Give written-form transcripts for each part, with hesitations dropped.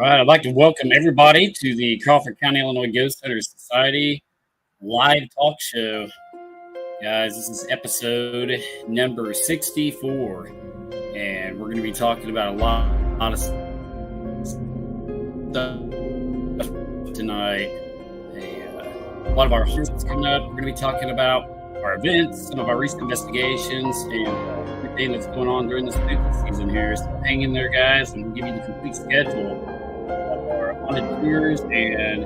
right, I'd like to welcome everybody to the Crawford County, Illinois Ghost Hunter Society live talk show. Guys, this is episode number 64, and we're going to be talking about a lot of stuff tonight. A lot of our horses coming up. We're going to be talking about our events, some of our recent investigations, and everything that's going on during the spooky season here. So hang in there, guys, and we'll give you the complete schedule of our haunted tours and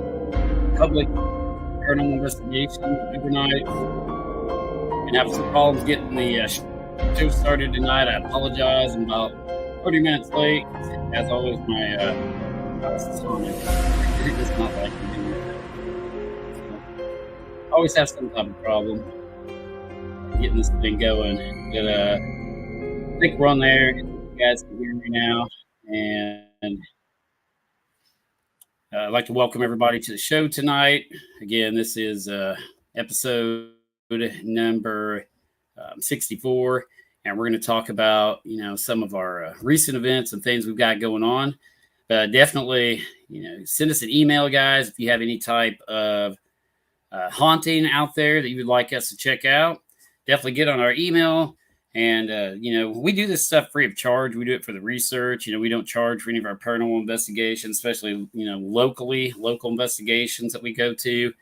public paranormal investigations, overnights. And having some problems getting the show started tonight. I apologize. I'm about 30 minutes late. As always, my house is haunted. It does not like me doing that. So, always have some type of problem getting this thing going. But I think we're on there. You guys can hear me now. And I'd like to welcome everybody to the show tonight. Again, this is episode number 64, and we're going to talk about some of our recent events and things we've got going on. Definitely, send us an email, guys, if you have any type of haunting out there that you would like us to check out. Definitely get on our email. And, we do this stuff free of charge. We do it for the research. We don't charge for any of our paranormal investigations, especially, local investigations that we go to.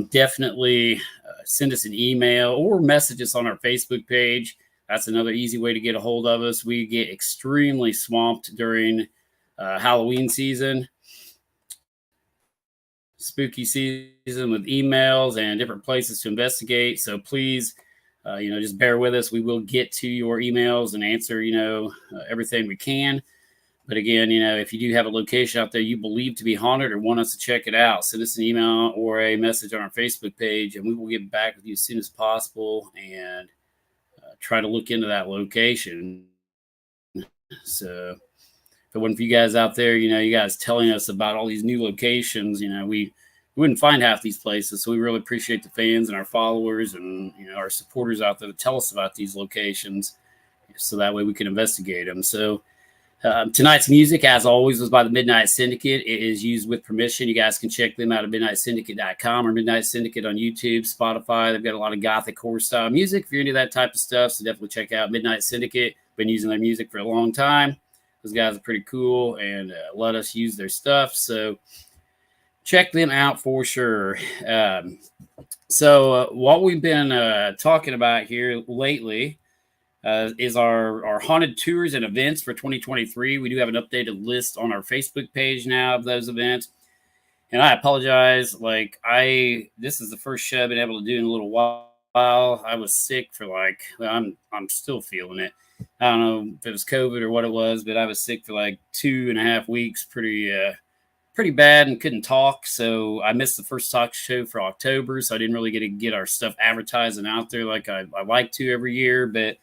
Definitely send us an email or message us on our Facebook page. That's another easy way to get a hold of us. We get extremely swamped during Halloween season, spooky season, with emails and different places to investigate. So please, just bear with us. We will get to your emails and answer, everything we can. But again, if you do have a location out there you believe to be haunted or want us to check it out, send us an email or a message on our Facebook page, and we will get back with you as soon as possible and try to look into that location. So if it wasn't for you guys out there, you guys telling us about all these new locations, we wouldn't find half these places. So we really appreciate the fans and our followers and our supporters out there to tell us about these locations, so that way we can investigate them. So tonight's music, as always, was by the Midnight Syndicate. It is used with permission. You guys can check them out at midnightsyndicate.com or Midnight Syndicate on YouTube, Spotify. They've got a lot of gothic horror style music if you're into that type of stuff. So definitely check out Midnight Syndicate. Been using their music for a long time. Those guys are pretty cool and let us use their stuff. So check them out for sure. So what we've been talking about here lately is our haunted tours and events for 2023. We do have an updated list on our Facebook page now of those events. And I apologize. This is the first show I've been able to do in a little while. I was sick for I'm still feeling it. I don't know if it was COVID or what it was, but I was sick for 2.5 weeks, pretty bad, and couldn't talk. So I missed the first talk show for October. So I didn't really get our stuff advertised and out there like I like to every year, but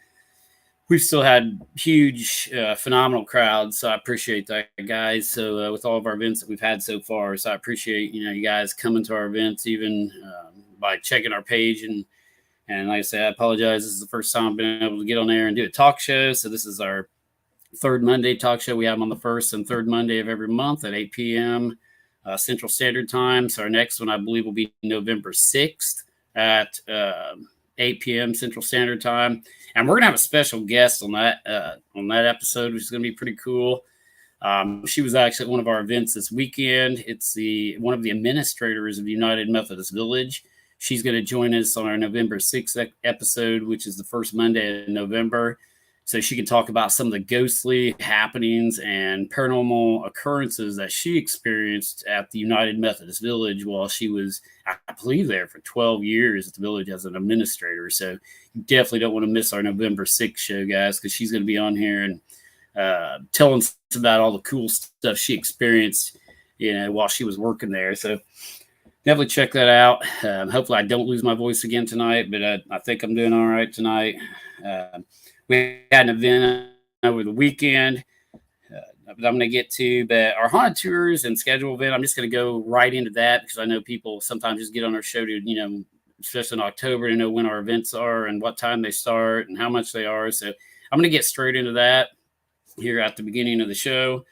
we've still had huge, phenomenal crowds. So I appreciate that, guys. So with all of our events that we've had so far, so I appreciate, you guys coming to our events, even by checking our page. And like I said, I apologize. This is the first time I've been able to get on there and do a talk show. So this is our third Monday talk show. We have them on the first and third Monday of every month at 8 p.m. Central Standard Time. So our next one, I believe, will be November 6th at 8 p.m. Central Standard Time. And we're going to have a special guest on that episode, which is going to be pretty cool. She was actually at one of our events this weekend. It's one of the administrators of the United Methodist Village. She's going to join us on our November 6th episode, which is the first Monday in November. So she can talk about some of the ghostly happenings and paranormal occurrences that she experienced at the United Methodist Village while she was, I believe, there for 12 years at the village as an administrator. So you definitely don't want to miss our November 6th show, guys, because she's going to be on here and telling us about all the cool stuff she experienced, while she was working there. So definitely check that out. Hopefully I don't lose my voice again tonight, but I think I'm doing all right tonight. We had an event over the weekend that I'm going to get to, but our haunted tours and schedule event, I'm just going to go right into that because I know people sometimes just get on our show to, especially in October, to know when our events are and what time they start and how much they are. So I'm going to get straight into that here at the beginning of the show.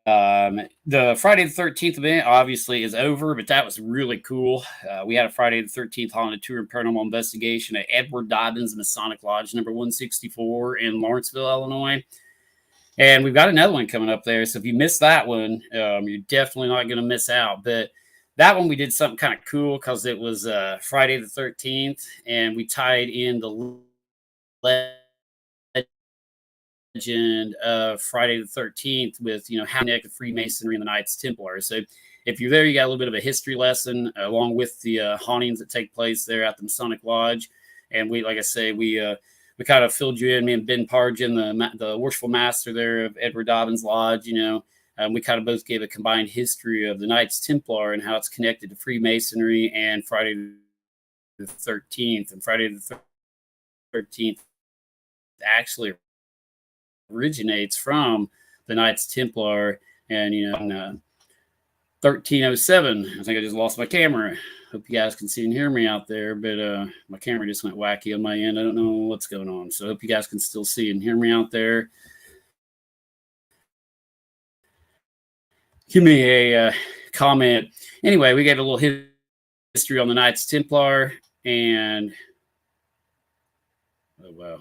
The Friday the 13th event obviously is over, but that was really cool. We had a Friday the 13th haunted tour and paranormal investigation at Edward Dobbins Masonic Lodge number 164 in Lawrenceville, Illinois. And we've got another one coming up there. So if you missed that one, you're definitely not going to miss out. But that one we did something kind of cool because it was Friday the 13th, and we tied in the legend of Friday the 13th with, how connected Freemasonry and the Knights Templar. So if you're there, you got a little bit of a history lesson along with the hauntings that take place there at the Masonic Lodge. And we, like I say, we kind of filled you in, me and Ben Pargin, the worshipful master there of Edward Dobbins Lodge, we kind of both gave a combined history of the Knights Templar and how it's connected to Freemasonry and Friday the 13th. And Friday the 13th actually originates from the Knights Templar. And, in 1307, I think I just lost my camera. Hope you guys can see and hear me out there, but my camera just went wacky on my end. I don't know what's going on. So I hope you guys can still see and hear me out there. Give me a comment. Anyway, we got a little history on the Knights Templar, and oh wow,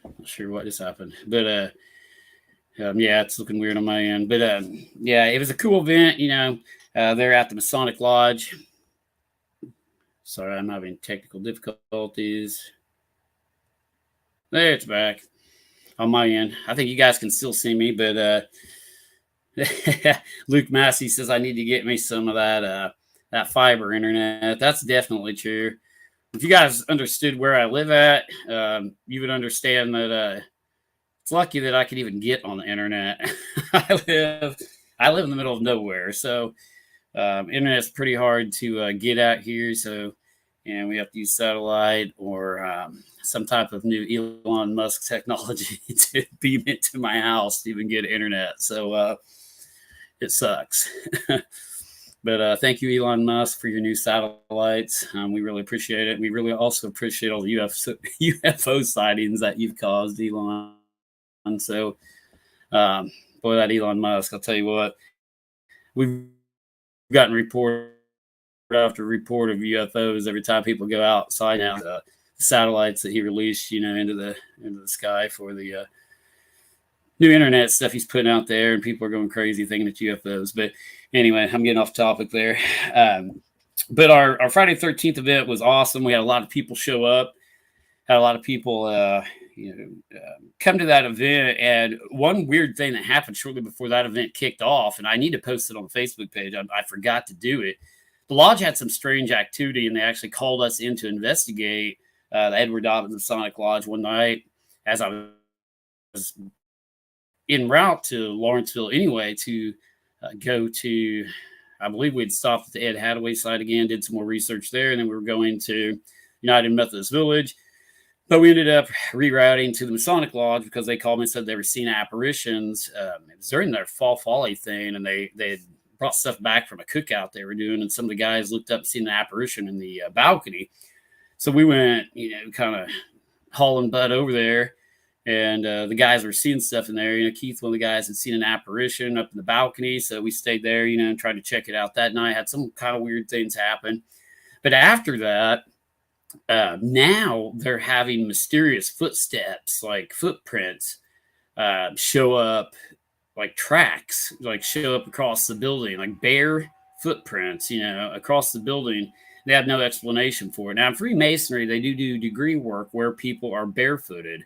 not sure what just happened, but yeah, it's looking weird on my end. But yeah, it was a cool event. They're at the Masonic Lodge. Sorry, I'm having technical difficulties. There, it's back on my end. I think you guys can still see me, but Luke Massey says I need to get me some of that fiber internet. That's definitely true. If you guys understood where I live at, you would understand that it's lucky that I could even get on the internet. I live in the middle of nowhere, so internet's pretty hard to get out here. So, and we have to use satellite or some type of new Elon Musk technology to beam it to my house to even get internet. So it sucks. But thank you, Elon Musk, for your new satellites. We really appreciate it. We really also appreciate all the UFO sightings that you've caused, Elon. So, boy, that Elon Musk, I'll tell you what, we've gotten report after report of UFOs every time people go outside now. The satellites that he released, into the sky for the new internet stuff he's putting out there, and people are going crazy thinking it's UFOs. But anyway, I'm getting off topic there. But our Friday the 13th event was awesome. We had a lot of people show up, had a lot of people, come to that event. And one weird thing that happened shortly before that event kicked off, and I need to post it on the Facebook page. I forgot to do it. The lodge had some strange activity, and they actually called us in to investigate the Edward Dobbins Masonic Lodge one night as I was en route to Lawrenceville anyway to go to, I believe we'd stopped at the Ed Hathaway site again, did some more research there, and then we were going to United Methodist Village. But we ended up rerouting to the Masonic Lodge because they called me and said they were seeing apparitions. It was during their Fall Folly thing, and they had brought stuff back from a cookout they were doing, and some of the guys looked up and seen an apparition in the balcony. So we went, kind of hauling butt over there, and the guys were seeing stuff in there. Keith, one of the guys, had seen an apparition up in the balcony, so we stayed there, and tried to check it out that night. Had some kind of weird things happen. But after that, now they're having mysterious footsteps, like footprints, show up, like tracks, like show up across the building, like bare footprints, across the building. They have no explanation for it. Now in Freemasonry, they do degree work where people are barefooted,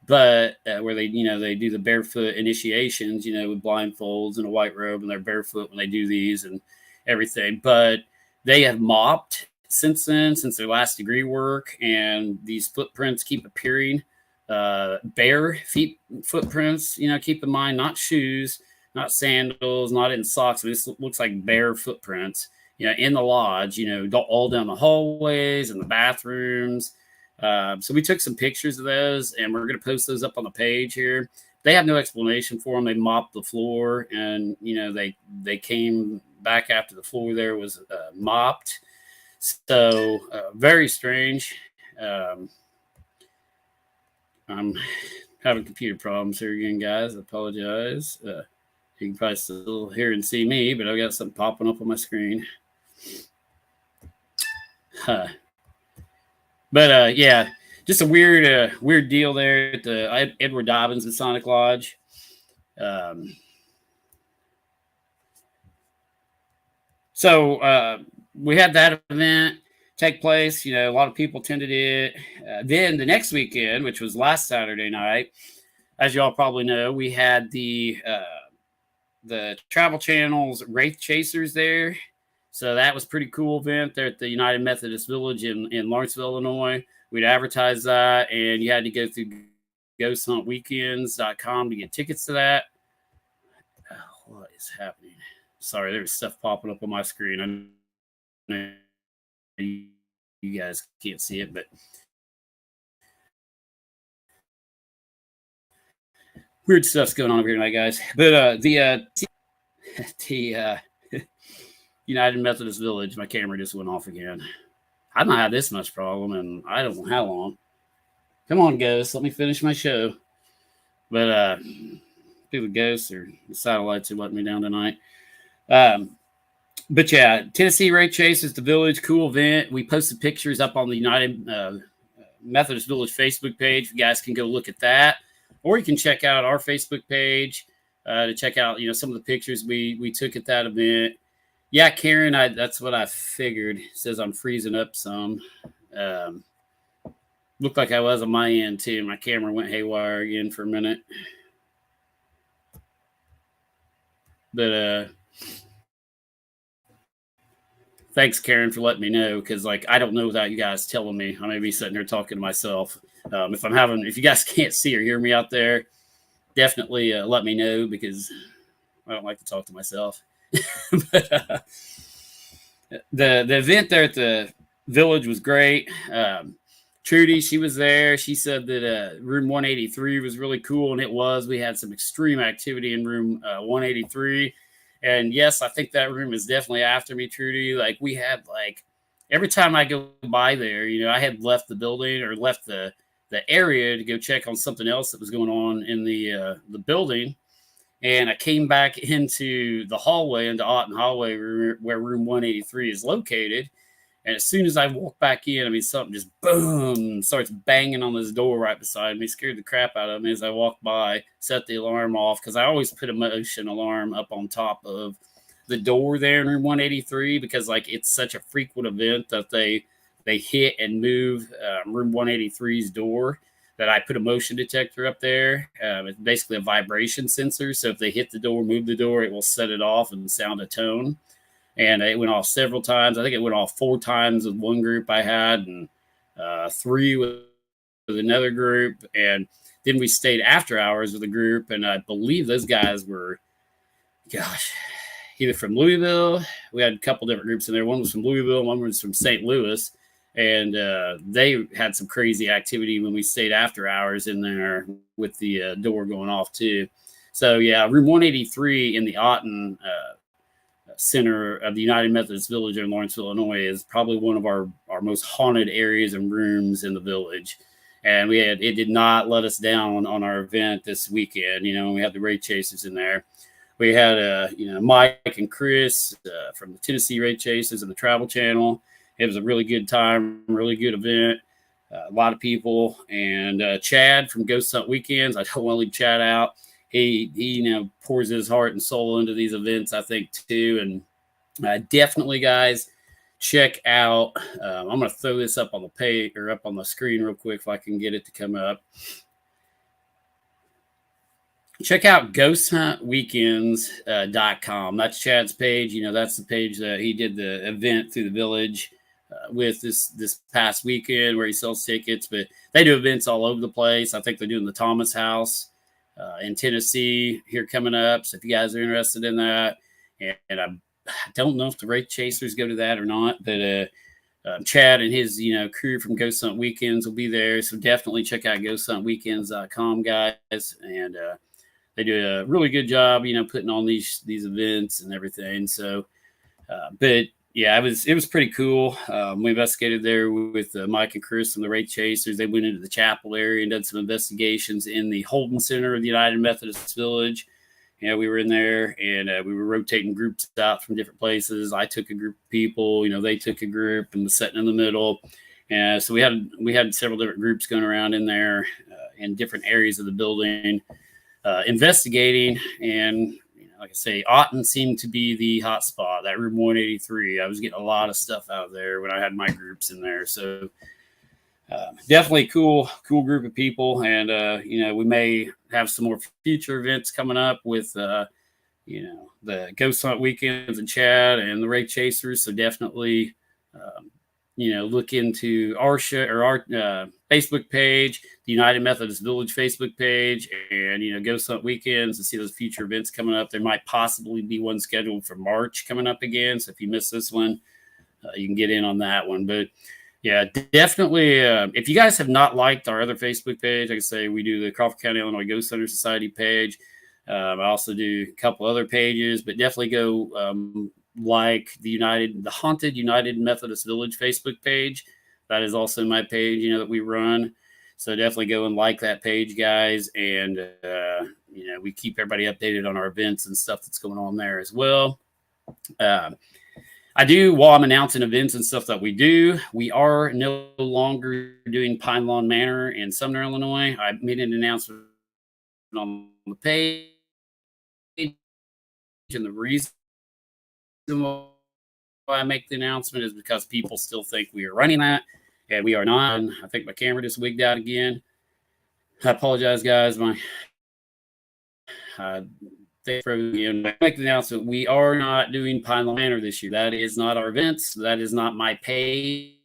but where they do the barefoot initiations, with blindfolds and a white robe, and they're barefoot when they do these and everything. But they have mopped since then, since their last degree work, and these footprints keep appearing, bare feet footprints. Keep in mind, not shoes, not sandals, not in socks. This looks like bare footprints. In the lodge. All down the hallways and the bathrooms. So we took some pictures of those, and we're going to post those up on the page here. They have no explanation for them. They mopped the floor, and they came back after the floor there was mopped. So very strange. I'm having computer problems here again, guys. I apologize. You can probably still hear and see me, but I've got something popping up on my screen. But yeah, just a weird deal there at the Edward Dobbins Masonic Lodge. So we had that event take place. A lot of people attended it. Then the next weekend, which was last Saturday night, as y'all probably know, we had the Travel Channel's Wraith Chasers there. So that was a pretty cool event there at the United Methodist Village in Lawrenceville, Illinois. We'd advertise that, and you had to go through ghosthuntweekends.com to get tickets to that. What is happening? Sorry, there's stuff popping up on my screen. I know you guys can't see it, but weird stuff's going on over here tonight, guys. But the United Methodist Village, my camera just went off again. I've not had this much problem, and I don't know how long. Come on, Ghost, let me finish my show. But people, Ghosts or the satellites are letting me down tonight. But yeah, Tennessee Wraith Chasers, the Village, cool event. We posted pictures up on the United Methodist Village Facebook page. You guys can go look at that, or you can check out our Facebook page to check out some of the pictures we took at that event. Yeah, Karen, that's what I figured. It says I'm freezing up some. Looked like I was on my end too. My camera went haywire again for a minute. But thanks, Karen, for letting me know, because I don't know without you guys telling me. I may be sitting here talking to myself. If you guys can't see or hear me out there, definitely let me know, because I don't like to talk to myself. But the event there at the Village was great. Trudy, she was there. She said that room 183 was really cool, and it was. We had some extreme activity in room 183. And yes, I think that room is definitely after me, Trudy. We had every time I go by there, I had left the building or left the area to go check on something else that was going on in the building. And I came back into the hallway, into Otten Hallway, where room 183 is located. And as soon as I walk back in, something just boom starts banging on this door right beside me. Scared the crap out of me as I walked by, set the alarm off, because I always put a motion alarm up on top of the door there in room 183, because it's such a frequent event that they hit and move room 183's door, that I put a motion detector up there. It's basically a vibration sensor. So if they hit the door, move the door, it will set it off and sound a tone. And it went off several times. I think it went off 4 times with one group I had, and 3 with another group. And then we stayed after hours with a group, and I believe those guys were, either from Louisville. We had a couple different groups in there. One was from Louisville, one was from St. Louis. And they had some crazy activity when we stayed after hours in there with the door going off too. So yeah, room 183 in the Otten Center of the United Methodist Village in Lawrenceville, Illinois, is probably one of our most haunted areas and rooms in the village. And it did not let us down on our event this weekend. We had the Wraith Chasers in there. We had Mike and Chris from the Tennessee Wraith Chasers and the Travel Channel. It was a really good time, really good event. A lot of people. And Chad from Ghost Hunt Weekends, I don't want to leave Chad out. He pours his heart and soul into these events, I think, too. And definitely, guys, check out. I'm going to throw this up on the page or up on the screen real quick if I can get it to come up. Check out ghosthuntweekends.com. That's Chad's page. That's the page that he did the event through the village with this past weekend, where he sells tickets. But they do events all over the place. I think they're doing the Thomas House in Tennessee here coming up. So if you guys are interested in that, and I don't know if the Wraith Chasers go to that or not, but Chad and his crew from Ghost Hunt Weekends will be there. So definitely check out ghosthuntweekends.com, guys. And they do a really good job, putting on these events and everything. So, but yeah, it was pretty cool. We investigated there with Mike and Chris from the Wraith Chasers. They went into the chapel area and did some investigations in the Holden Center of the United Methodist Village. we were in there, and we were rotating groups out from different places. I took a group of people, they took a group and was sitting in the middle. And so we had several different groups going around in there in different areas of the building, investigating. And like I say, Otten seemed to be the hot spot. That room 183, I was getting a lot of stuff out of there when I had my groups in there. So definitely cool group of people. And, we may have some more future events coming up with, the Ghost Hunt weekends in Chad and the Ray Chasers. So definitely, look into our show or our Facebook page, the United Methodist Village Facebook page, and, Ghost Hunt weekends and see those future events coming up. There might possibly be one scheduled for March coming up again. So if you miss this one, you can get in on that one. But yeah, definitely. If you guys have not liked our other Facebook page, like I say, we do the Crawford County, Illinois Ghost Hunter Society page. I also do a couple other pages, but definitely go like the Haunted United Methodist Village Facebook page. That is also my page, that we run. So definitely go and like that page, guys. And, we keep everybody updated on our events and stuff that's going on there as well. I do, while I'm announcing events and stuff that we do, we are no longer doing Pine Lawn Manor in Sumner, Illinois. I made an announcement on the page. And the reason why I make the announcement is because people still think we are running that, and we are not. And I think my camera just wigged out again. I apologize, guys. Make the announcement. We are not doing Pine Lawn Manor this year. That is not our events. That is not my page.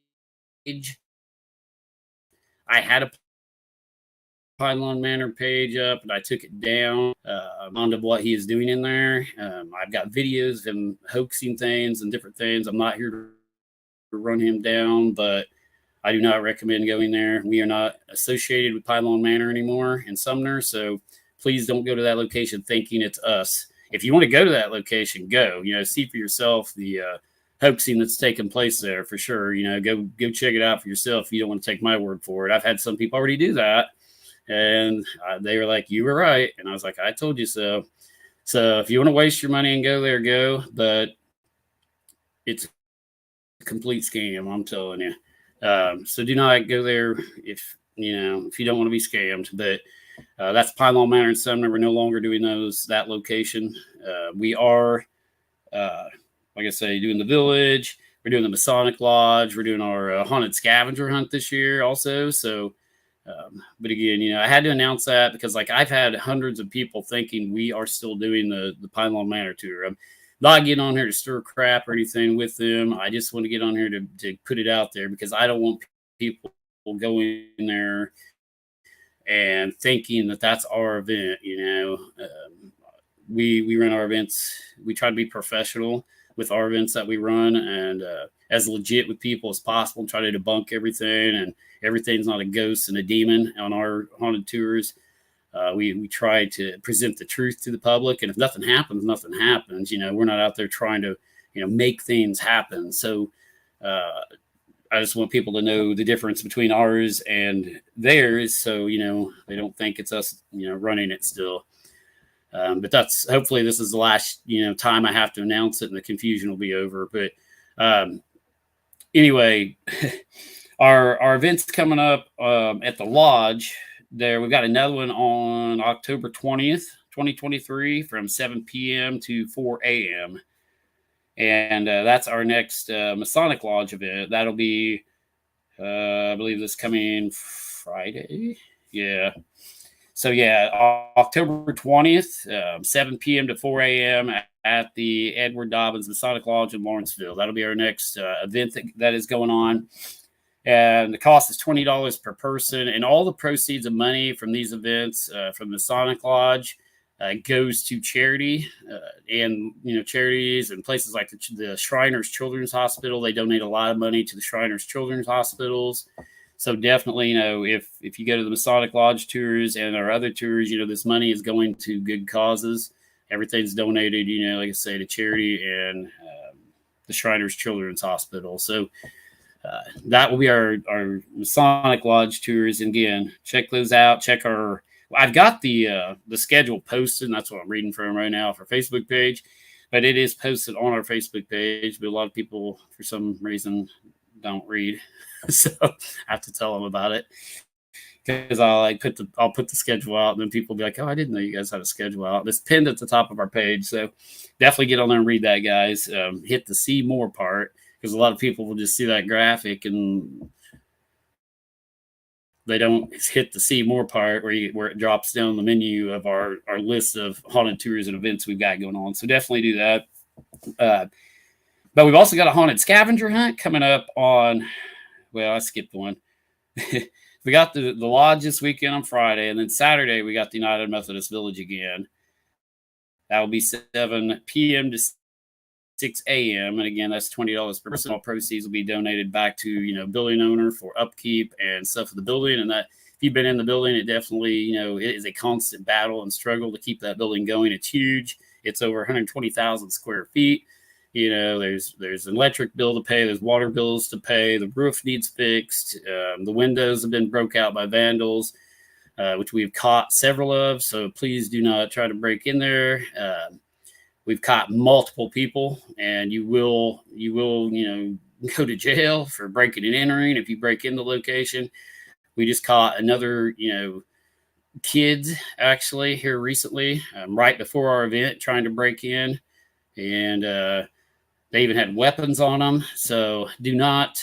I had a Pine Lawn Manor page up, and I took it down onto what he is doing in there. I've got videos of him hoaxing things and different things. I'm not here to run him down, but I do not recommend going there. We are not associated with Pine Lawn Manor anymore in Sumner, so please don't go to that location thinking it's us. If you want to go to that location, go. See for yourself the hoaxing that's taking place there for sure. Go check it out for yourself. You don't want to take my word for it. I've had some people already do that, and they were like, "You were right," and I was like, "I told you so." So if you want to waste your money and go there, go. But it's a complete scam, I'm telling you. So do not go there if you don't want to be scammed. But that's Pine Lawn Manor in Sumner. We're no longer doing that location. We are, like I say, doing the Village. We're doing the Masonic Lodge. We're doing our haunted scavenger hunt this year also. So, but again, I had to announce that because I've had hundreds of people thinking we are still doing the Pine Lawn Manor tour. I'm not getting on here to stir crap or anything with them. I just want to get on here to put it out there because I don't want people going there and thinking that that's our event. We run our events. We try to be professional with our events that we run and as legit with people as possible and try to debunk everything. And everything's not a ghost and a demon on our haunted tours. We try to present the truth to the public. And if nothing happens, nothing happens. We're not out there trying to, make things happen. So I just want people to know the difference between ours and theirs. So, they don't think it's us, running it still. But hopefully this is the last, time I have to announce it and the confusion will be over. But anyway, our events coming up at the lodge there. We've got another one on October 20th, 2023 from 7 p.m. to 4 a.m. And that's our next Masonic Lodge event. That'll be, I believe this coming Friday. Yeah. So, October 20th, 7 p.m. to 4 a.m. at the Edward Dobbins Masonic Lodge in Lawrenceville. That'll be our next event that is going on. And the cost is $20 per person. And all the proceeds of money from these events from the Masonic Lodge goes to charity and, charities and places like the Shriners Children's Hospital. They donate a lot of money to the Shriners Children's Hospitals. So definitely, if you go to the Masonic Lodge tours and our other tours, this money is going to good causes. Everything's donated, like I say, to charity and the Shriners Children's Hospital. So that will be our Masonic Lodge tours. And again, check those out. Check our I've got the schedule posted, and that's what I'm reading from right now for Facebook page. But it is posted on our Facebook page. But a lot of people, for some reason, don't read, so I have to tell them about it because I'll put the schedule out, and then people will be like, "Oh, I didn't know you guys had a schedule out." It's pinned at the top of our page, so definitely get on there and read that, guys. Hit the see more part because a lot of people will just see that graphic and they don't hit the see more part where it drops down the menu of our list of haunted tours and events we've got going on. So definitely do that. But we've also got a haunted scavenger hunt coming up on, well, I skipped one. We got the lodge this weekend on Friday, and then Saturday we got the United Methodist Village again. That will be 7 p.m. to 6 a.m. And again, that's $20 per person. All proceeds will be donated back to, building owner for upkeep and stuff of the building. And that, if you've been in the building, it definitely, it is a constant battle and struggle to keep that building going. It's huge. It's over 120,000 square feet. There's an electric bill to pay. There's water bills to pay. The roof needs fixed. The windows have been broke out by vandals, which we've caught several of. So please do not try to break in there. We've caught multiple people, and you will, go to jail for breaking and entering if you break in the location. We just caught another, kids actually here recently, right before our event, trying to break in, and they even had weapons on them. So do not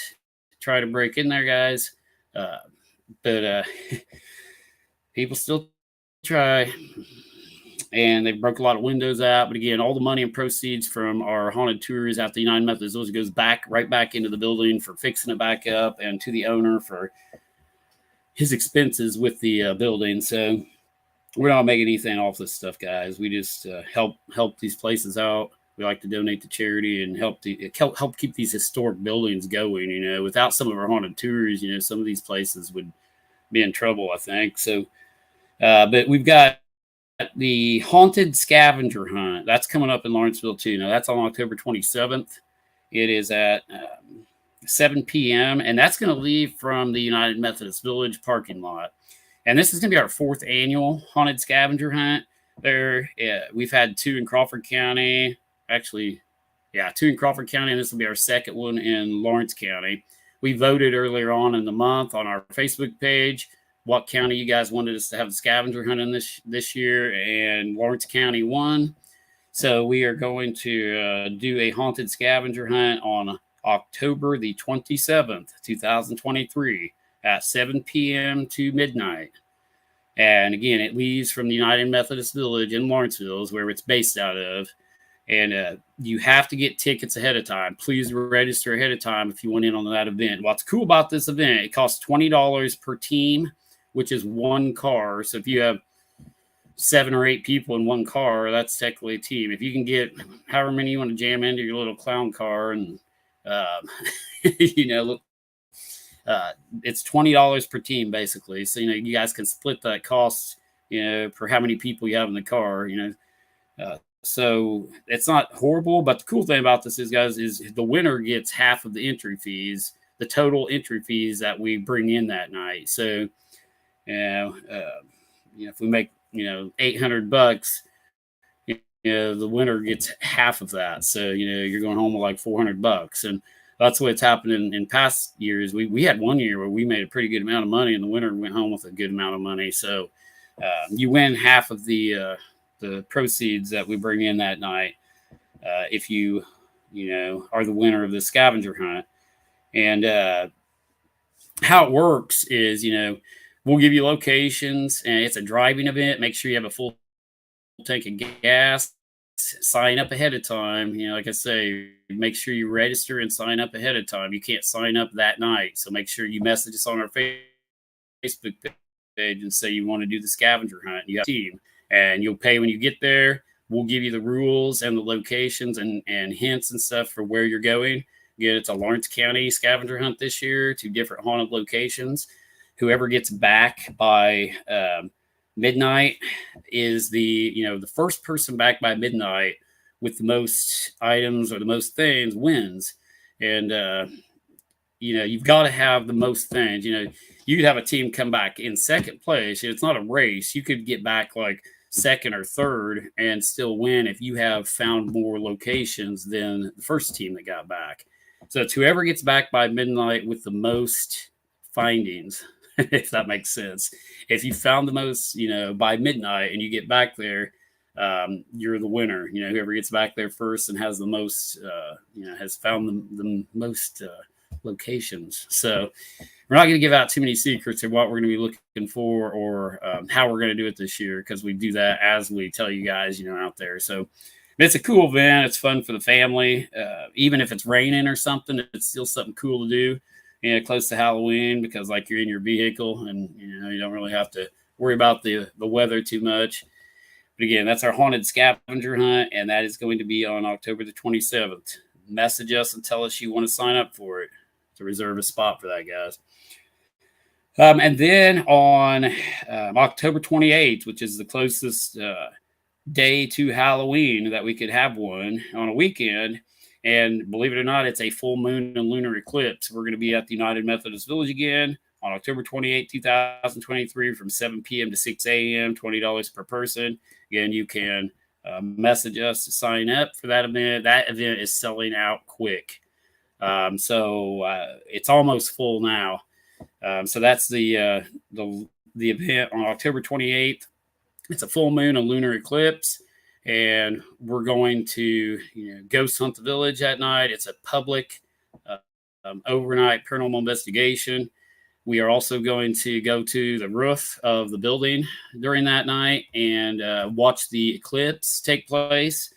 try to break in there, guys. But people still try. And they broke a lot of windows out. But again, all the money and proceeds from our haunted tours at the United Methodist Village goes right back into the building for fixing it back up, and to the owner for his expenses with the building. So we're not making anything off this stuff, guys. We just help these places out. We like to donate to charity and help keep these historic buildings going. Without some of our haunted tours, some of these places would be in trouble, I think. So, but we've got the haunted scavenger hunt that's coming up in Lawrenceville too. Now that's on October 27th. It is at 7 p.m. and that's going to leave from the United Methodist Village parking lot. And this is going to be our 4th annual haunted scavenger hunt. We've had 2 in Crawford County. Actually, 2 in Crawford County, and this will be our 2nd one in Lawrence County. We voted earlier on in the month on our Facebook page what county you guys wanted us to have the scavenger hunt in this year, and Lawrence County won. So we are going to do a haunted scavenger hunt on October the 27th, 2023 at 7 p.m. to midnight. And again, it leaves from the United Methodist Village in Lawrenceville, is where it's based out of. And you have to get tickets ahead of time. Please register ahead of time if you want in on that event. What's cool about this event, it costs $20 per team, which is one car. So if you have 7 or 8 people in one car, that's technically a team. If you can get however many you want to jam into your little clown car, and it's $20 per team basically. So you guys can split that cost for how many people you have in the car. So it's not horrible. But the cool thing about this is, guys, is the winner gets half of the entry fees, the total entry fees that we bring in that night. So if we make $800, the winner gets half of that. So you're going home with like $400, and that's what's happened in past years. We had one year where we made a pretty good amount of money, and the winner went home with a good amount of money. So you win half of the proceeds that we bring in that night if you are the winner of the scavenger hunt. And how it works is we'll give you locations, and it's a driving event. Make sure you have a full tank of gas. Sign up ahead of time. Like I say, make sure you register and sign up ahead of time. You can't sign up that night. So make sure you message us on our Facebook page and say you want to do the scavenger hunt. You have a team, and you'll pay when you get there. We'll give you the rules and the locations and hints and stuff for where you're going. Again, it's a Lawrence County scavenger hunt this year, 2 different haunted locations. Whoever gets back by midnight is the first person back by midnight with the most items or the most things wins. And you've got to have the most things. You could have a team come back in second place. It's not a race. You could get back like second or third and still win if you have found more locations than the first team that got back. So it's whoever gets back by midnight with the most findings, if that makes sense. If you found the most, by midnight and you get back there, you're the winner. Whoever gets back there first and has the most, has found the most locations. So we're not going to give out too many secrets of what we're going to be looking for or how we're going to do it this year, because we do that as we tell you guys, out there. So it's a cool event. It's fun for the family. Even if it's raining or something, it's still something cool to do, close to Halloween, because like you're in your vehicle and, you don't really have to worry about the weather too much. But again, that's our haunted scavenger hunt, and that is going to be on October the 27th. Message us and tell us you want to sign up for it to reserve a spot for that, guys. And then on October 28th, which is the closest day to Halloween that we could have one on a weekend, and believe it or not, it's a full moon and lunar eclipse. We're going to be at the United Methodist Village again on October 28, 2023 from 7 p.m. to 6 a.m., $20 per person. Again, you can message us to sign up for that event. That event is selling out quick. So it's almost full now. So that's the event on October 28th. It's a full moon and lunar eclipse, and we're going to ghost hunt the village at night. It's a public overnight paranormal investigation. We are also going to go to the roof of the building during that night and watch the eclipse take place.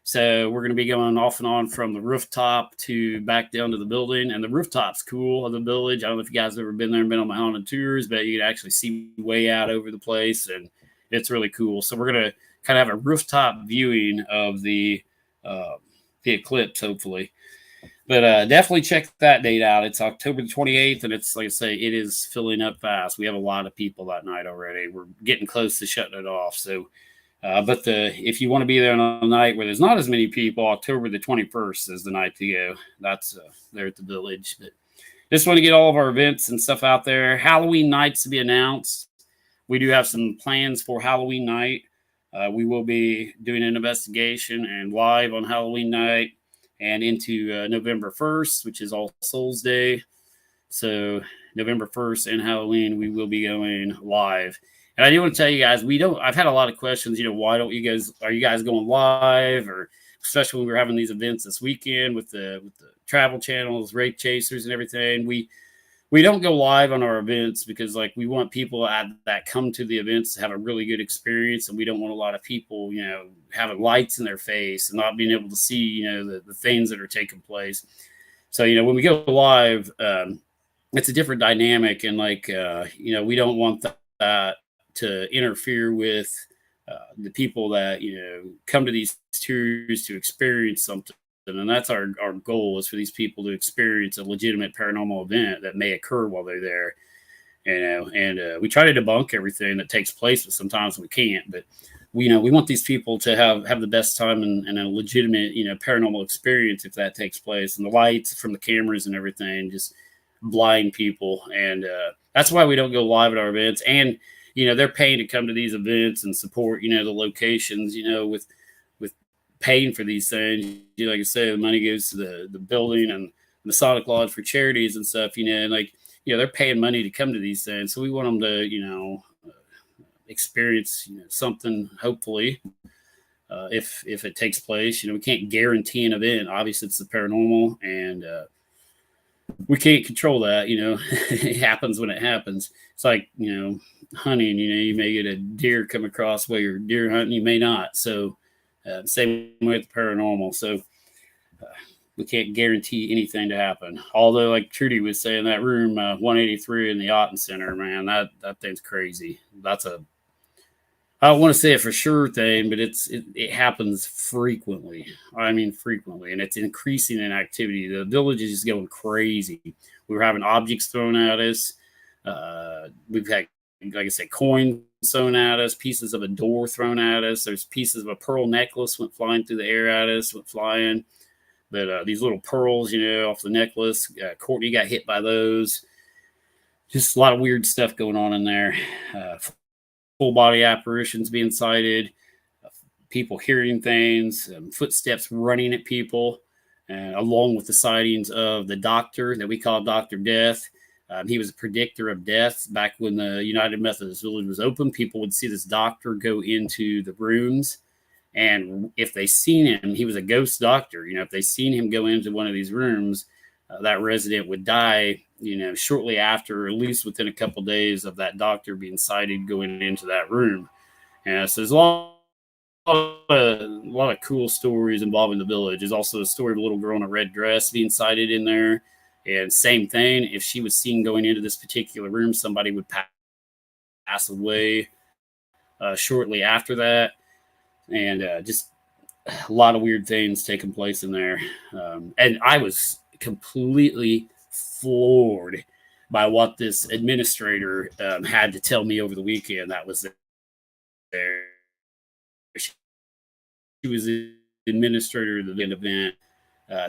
So we're going to be going off and on from the rooftop to back down to the building. And the rooftop's cool of the village. I don't know if you guys have ever been there and been on my haunted tours, but you can actually see way out over the place, and it's really cool. So we're going to kind of have a rooftop viewing of the eclipse, hopefully. But definitely check that date out. It's October the 28th, and it's, like I say, it is filling up fast. We have a lot of people that night already. We're getting close to shutting it off. So, but if you want to be there on a night where there's not as many people, October the 21st is the night to go. That's there at the village. But just want to get all of our events and stuff out there. Halloween nights to be announced. We do have some plans for Halloween night. We will be doing an investigation and live on Halloween night and into November 1st, which is All Souls Day. So November 1st and Halloween, we will be going live. And I do want to tell you guys, I've had a lot of questions, why don't are you guys going live? Or especially when we're having these events this weekend with the travel channels, Rate Chasers and everything. We don't go live on our events because we want people that come to the events to have a really good experience. And we don't want a lot of people, having lights in their face and not being able to see, the things that are taking place. So, when we go live, it's a different dynamic. And we don't want that to interfere with the people that, come to these tours to experience something. And that's our goal, is for these people to experience a legitimate paranormal event that may occur while they're there. And we try to debunk everything that takes place, but sometimes we can't. But we want these people to have the best time and a legitimate, paranormal experience if that takes place. And the lights from the cameras and everything just blind people. And that's why we don't go live at our events. And, they're paying to come to these events and support, the locations, with paying for these things. Like I said, the money goes to the building and the Sonic Lodge for charities and stuff, and they're paying money to come to these things. So we want them to, experience something, hopefully, if it takes place. We can't guarantee an event. Obviously, it's the paranormal, and we can't control that. It happens when it happens. It's like, hunting, you may get a deer come across while you're deer hunting, you may not. So same with the paranormal. So we can't guarantee anything to happen. Although, like Trudy was saying, that room 183 in the Otten Center, man, that thing's crazy. I don't want to say a for sure thing, but it happens frequently. I mean, frequently, and it's increasing in activity. The village is just going crazy. We were having objects thrown at us. We've had, like I said, coins thrown at us, pieces of a door thrown at us. There's pieces of a pearl necklace went flying through the air at us, went flying. But these little pearls, off the necklace, Courtney got hit by those. Just a lot of weird stuff going on in there. Full body apparitions being sighted, people hearing things, footsteps running at people, along with the sightings of the doctor that we call Dr. Death. He was a predictor of death back when the United Methodist Village was open. People would see this doctor go into the rooms, and if they seen him, he was a ghost doctor. If they seen him go into one of these rooms, that resident would die, shortly after, or at least within a couple of days of that doctor being sighted going into that room. And so there's a lot of cool stories involving the village. There's also a story of a little girl in a red dress being sighted in there. And same thing, if she was seen going into this particular room, somebody would pass away shortly after that. And just a lot of weird things taking place in there. And I was completely floored by what this administrator had to tell me over the weekend that was there. She was the administrator of the event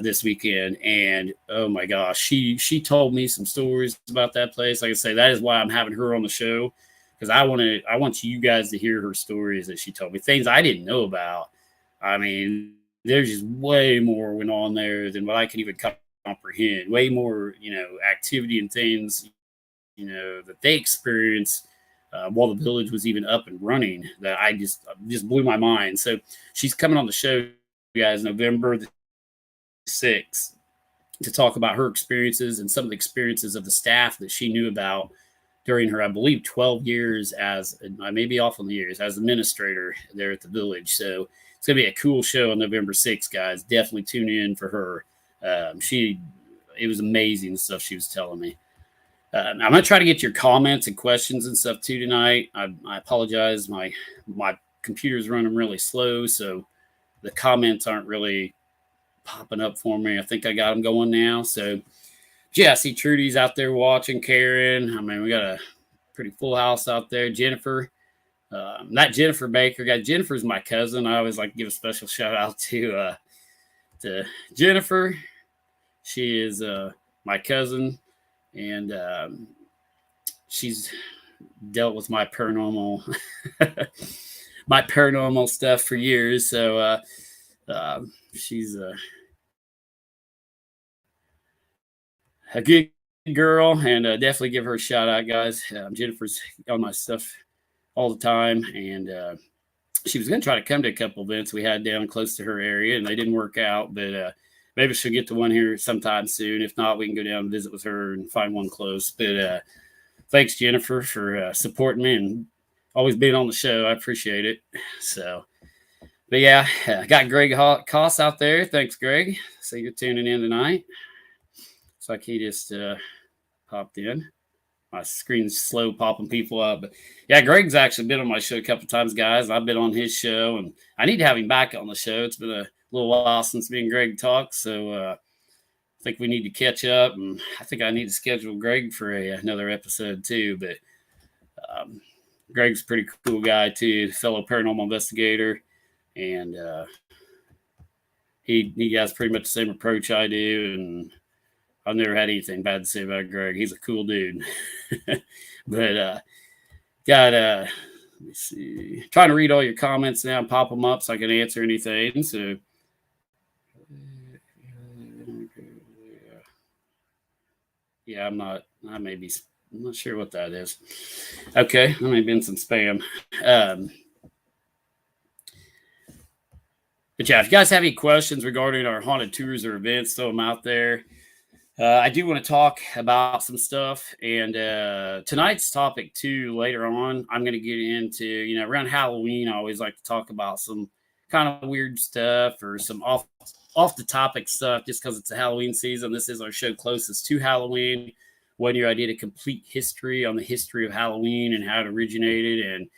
this weekend, and oh my gosh, she told me some stories about that place. Like I say, that is why I'm having her on the show, because I want you guys to hear her stories that she told me, things I didn't know about. I mean, there's just way more went on there than what I could even comprehend. Way more, activity and things, that they experienced while the village was even up and running, that I just blew my mind. So she's coming on the show, guys, November the 6th, to talk about her experiences and some of the experiences of the staff that she knew about during her, I believe, 12 years as, I may be off on the years, as administrator there at the village. So it's going to be a cool show on November 6th, guys. Definitely tune in for her. It was amazing the stuff she was telling me. I'm going to try to get your comments and questions and stuff too tonight. I apologize. My computer's running really slow, so the comments aren't really popping up for me. I think I got them going now. So, yeah, I see Trudy's out there watching. Karen. I mean, we got a pretty full house out there. Jennifer. Not Jennifer Baker. Jennifer's my cousin. I always like to give a special shout out to Jennifer. She is my cousin, and she's dealt with my paranormal stuff for years. So she's a good girl, and definitely give her a shout out, guys. Jennifer's on my stuff all the time, and she was going to try to come to a couple events we had down close to her area, and they didn't work out, but maybe she'll get to one here sometime soon. If not, we can go down and visit with her and find one close. But thanks, Jennifer, for supporting me and always being on the show. I appreciate it. So, but yeah, I got Greg Koss out there. Thanks, Greg. So you're tuning in tonight. It's like he just popped in. My screen's slow popping people up. But yeah, Greg's actually been on my show a couple of times, guys. I've been on his show, and I need to have him back on the show. It's been a little while since me and Greg talked, so I think we need to catch up, and I think I need to schedule Greg for another episode too. But Greg's a pretty cool guy too, fellow paranormal investigator, and he has pretty much the same approach I do, and I've never had anything bad to say about Greg. He's a cool dude. But let me see, trying to read all your comments now and pop them up so I can answer anything. So yeah, I'm not sure what that is. Okay, that may have been some spam. But yeah, if you guys have any questions regarding our haunted tours or events, throw them out there. I do want to talk about some stuff, and tonight's topic too, later on, I'm going to get into, around Halloween, I always like to talk about some kind of weird stuff or some off the topic stuff, just because it's a Halloween season. This is our show closest to Halloween. One year I did a complete history on the history of Halloween and how it originated, and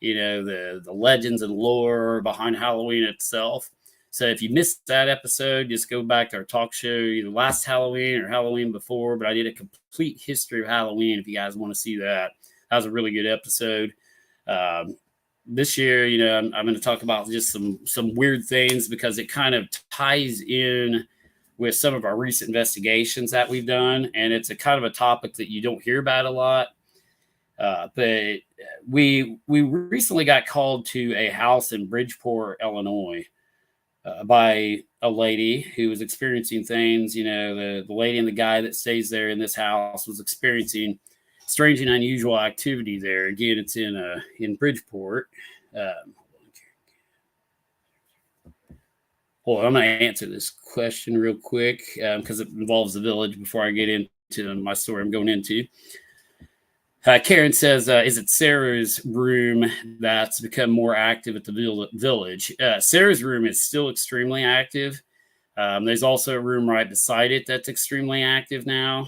the legends and lore behind Halloween itself. So if you missed that episode, just go back to our talk show, either last Halloween or Halloween before. But I did a complete history of Halloween. If you guys want to see that, that was a really good episode. This year, I'm going to talk about just some weird things, because it kind of ties in with some of our recent investigations that we've done, and it's a kind of a topic that you don't hear about a lot. But we recently got called to a house in Bridgeport, Illinois, by a lady who was experiencing things. The lady and the guy that stays there in this house was experiencing strange and unusual activity there. Again, it's in Bridgeport. Well, I'm going to answer this question real quick because it involves the village before I get into my story I'm going into. Karen says, is it Sarah's room that's become more active at the village? Sarah's room is still extremely active. There's also a room right beside it that's extremely active now.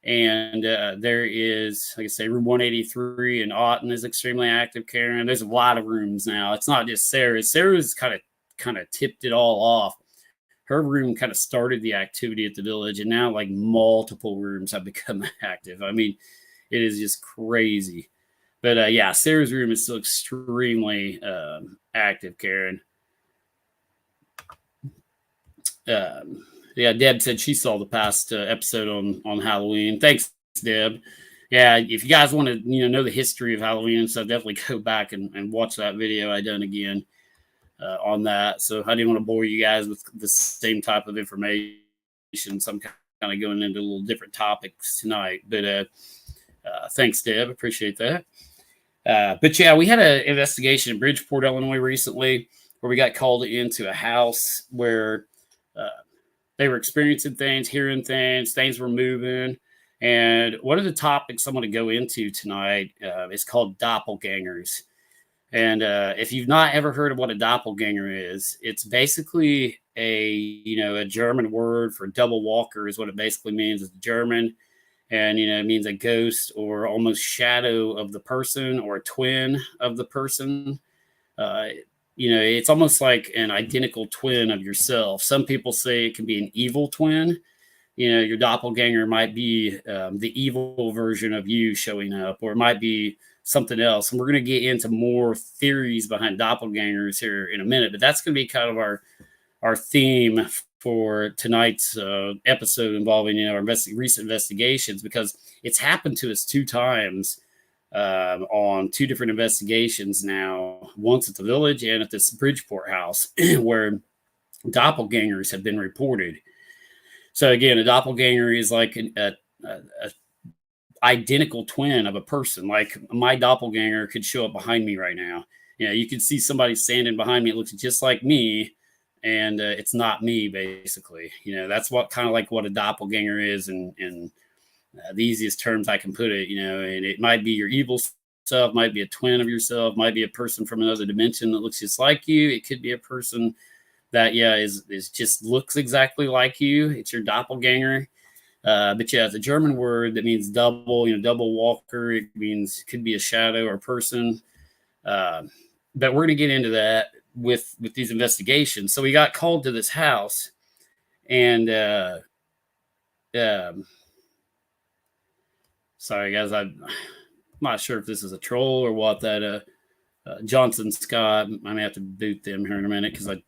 And there is, like I say, room 183 in Auten is extremely active, Karen. There's a lot of rooms now. It's not just Sarah's. Sarah's kind of tipped it all off. Her room kind of started the activity at the village, and now like multiple rooms have become active. I mean, it is just crazy. But yeah, Sarah's room is still extremely active, Karen. Yeah, Deb said she saw the past episode on Halloween. Thanks, Deb. Yeah, if you guys want to know the history of Halloween and stuff, definitely go back and watch that video I done again on that. So I didn't want to bore you guys with the same type of information. So I'm kind of going into a little different topics tonight. But thanks, Deb. Appreciate that. But yeah, we had an investigation in Bridgeport, Illinois recently where we got called into a house where they were experiencing things, hearing things, things were moving. And one of the topics I'm going to go into tonight is called doppelgangers. And if you've not ever heard of what a doppelganger is, it's basically a German word for double walker is what it basically means. It's German. And, it means a ghost or almost shadow of the person or a twin of the person. It's almost like an identical twin of yourself. Some people say it can be an evil twin. Your doppelganger might be the evil version of you showing up, or it might be something else. And we're going to get into more theories behind doppelgangers here in a minute, but that's going to be kind of our theme for tonight's episode involving our recent investigations, because it's happened to us 2 times on 2 different investigations now, once at the village and at this Bridgeport house where doppelgangers have been reported. So again, a doppelganger is like a identical twin of a person. Like my doppelganger could show up behind me right now. You could see somebody standing behind me. It looks just like me. And it's not me, basically. That's what kind of like what a doppelganger is, and the easiest terms I can put it. And it might be your evil self, might be a twin of yourself, might be a person from another dimension that looks just like you. It could be a person that is just looks exactly like you. It's your doppelganger. But yeah, it's a German word that means double. Double walker. It means could be a shadow or person. But we're going to get into that with these investigations. So we got called to this house, and sorry guys, I'm not sure if this is a troll or what. That Johnson Scott, I may have to boot them here in a minute because I'm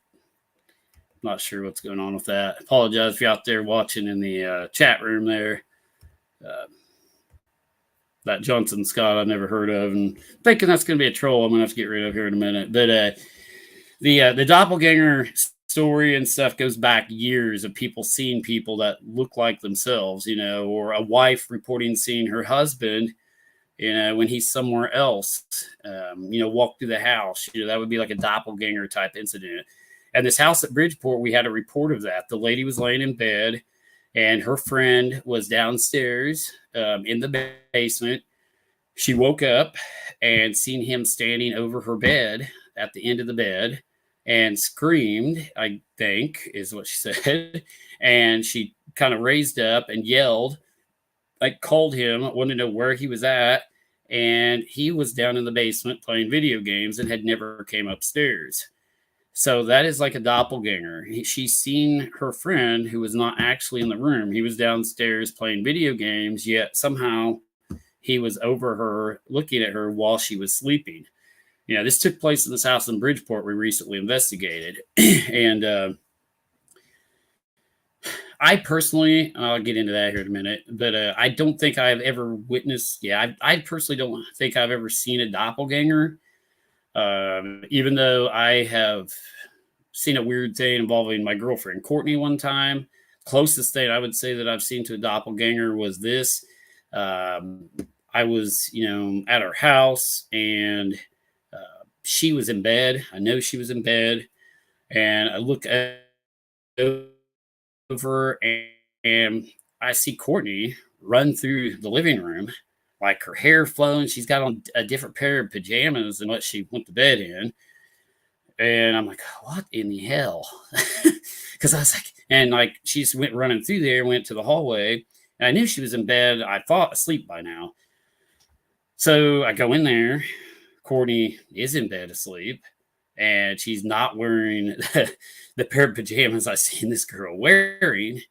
not sure what's going on with that. Apologize if you're out there watching in the chat room there. That Johnson Scott I've never heard of, and thinking that's going to be a troll I'm going to have to get rid of here in a minute. But the doppelganger story and stuff goes back years of people seeing people that look like themselves, or a wife reporting seeing her husband, when he's somewhere else, walk through the house. That would be like a doppelganger type incident. And this house at Bridgeport, we had a report of that. The lady was laying in bed, and her friend was downstairs in the basement. She woke up and seen him standing over her bed at the end of the bed and screamed, I think is what she said. And she kind of raised up and yelled, called him, wanted to know where he was at. And he was down in the basement playing video games and had never came upstairs. So that is like a doppelganger. She's seen her friend who was not actually in the room. He was downstairs playing video games, yet somehow he was over her, looking at her while she was sleeping. This took place in this house in Bridgeport we recently investigated. And I personally, I'll get into that here in a minute, but I don't think I've ever witnessed. Yeah, I personally don't think I've ever seen a doppelganger. Even though I have seen a weird thing involving my girlfriend Courtney one time. Closest thing I would say that I've seen to a doppelganger was this. Um, I was, at her house, and she was in bed. I know she was in bed, and I look over, and I see Courtney run through the living room, like her hair flowing. She's got on a different pair of pajamas than what she went to bed in. And I'm like, what in the hell? Because I was like, and like she just went running through there, went to the hallway. And I knew she was in bed. I thought asleep by now. So I go in there. Courtney is in bed asleep, and she's not wearing the pair of pajamas I seen this girl wearing.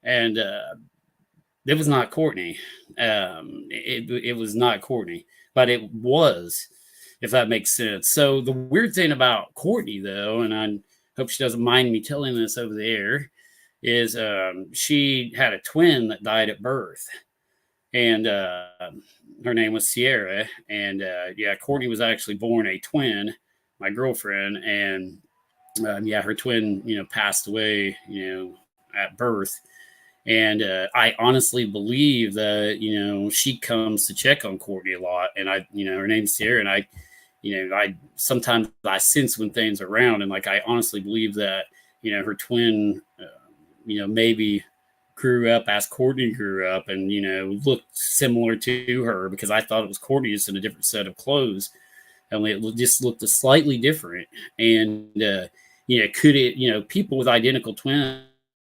And it was not Courtney. It was not Courtney, but it was, if that makes sense. So the weird thing about Courtney, though, and I hope she doesn't mind me telling this over the air, is she had a twin that died at birth, and her name was Sierra. And yeah, Courtney was actually born a twin, my girlfriend, and yeah, her twin, passed away, at birth. And I honestly believe that, she comes to check on Courtney a lot. And her name's Sierra. And I sometimes I sense when things are around. And like, I honestly believe that, her twin, maybe grew up as Courtney grew up and, looked similar to her, because I thought it was Courtney just in a different set of clothes. Only it just looked slightly different. And, could it, people with identical twins,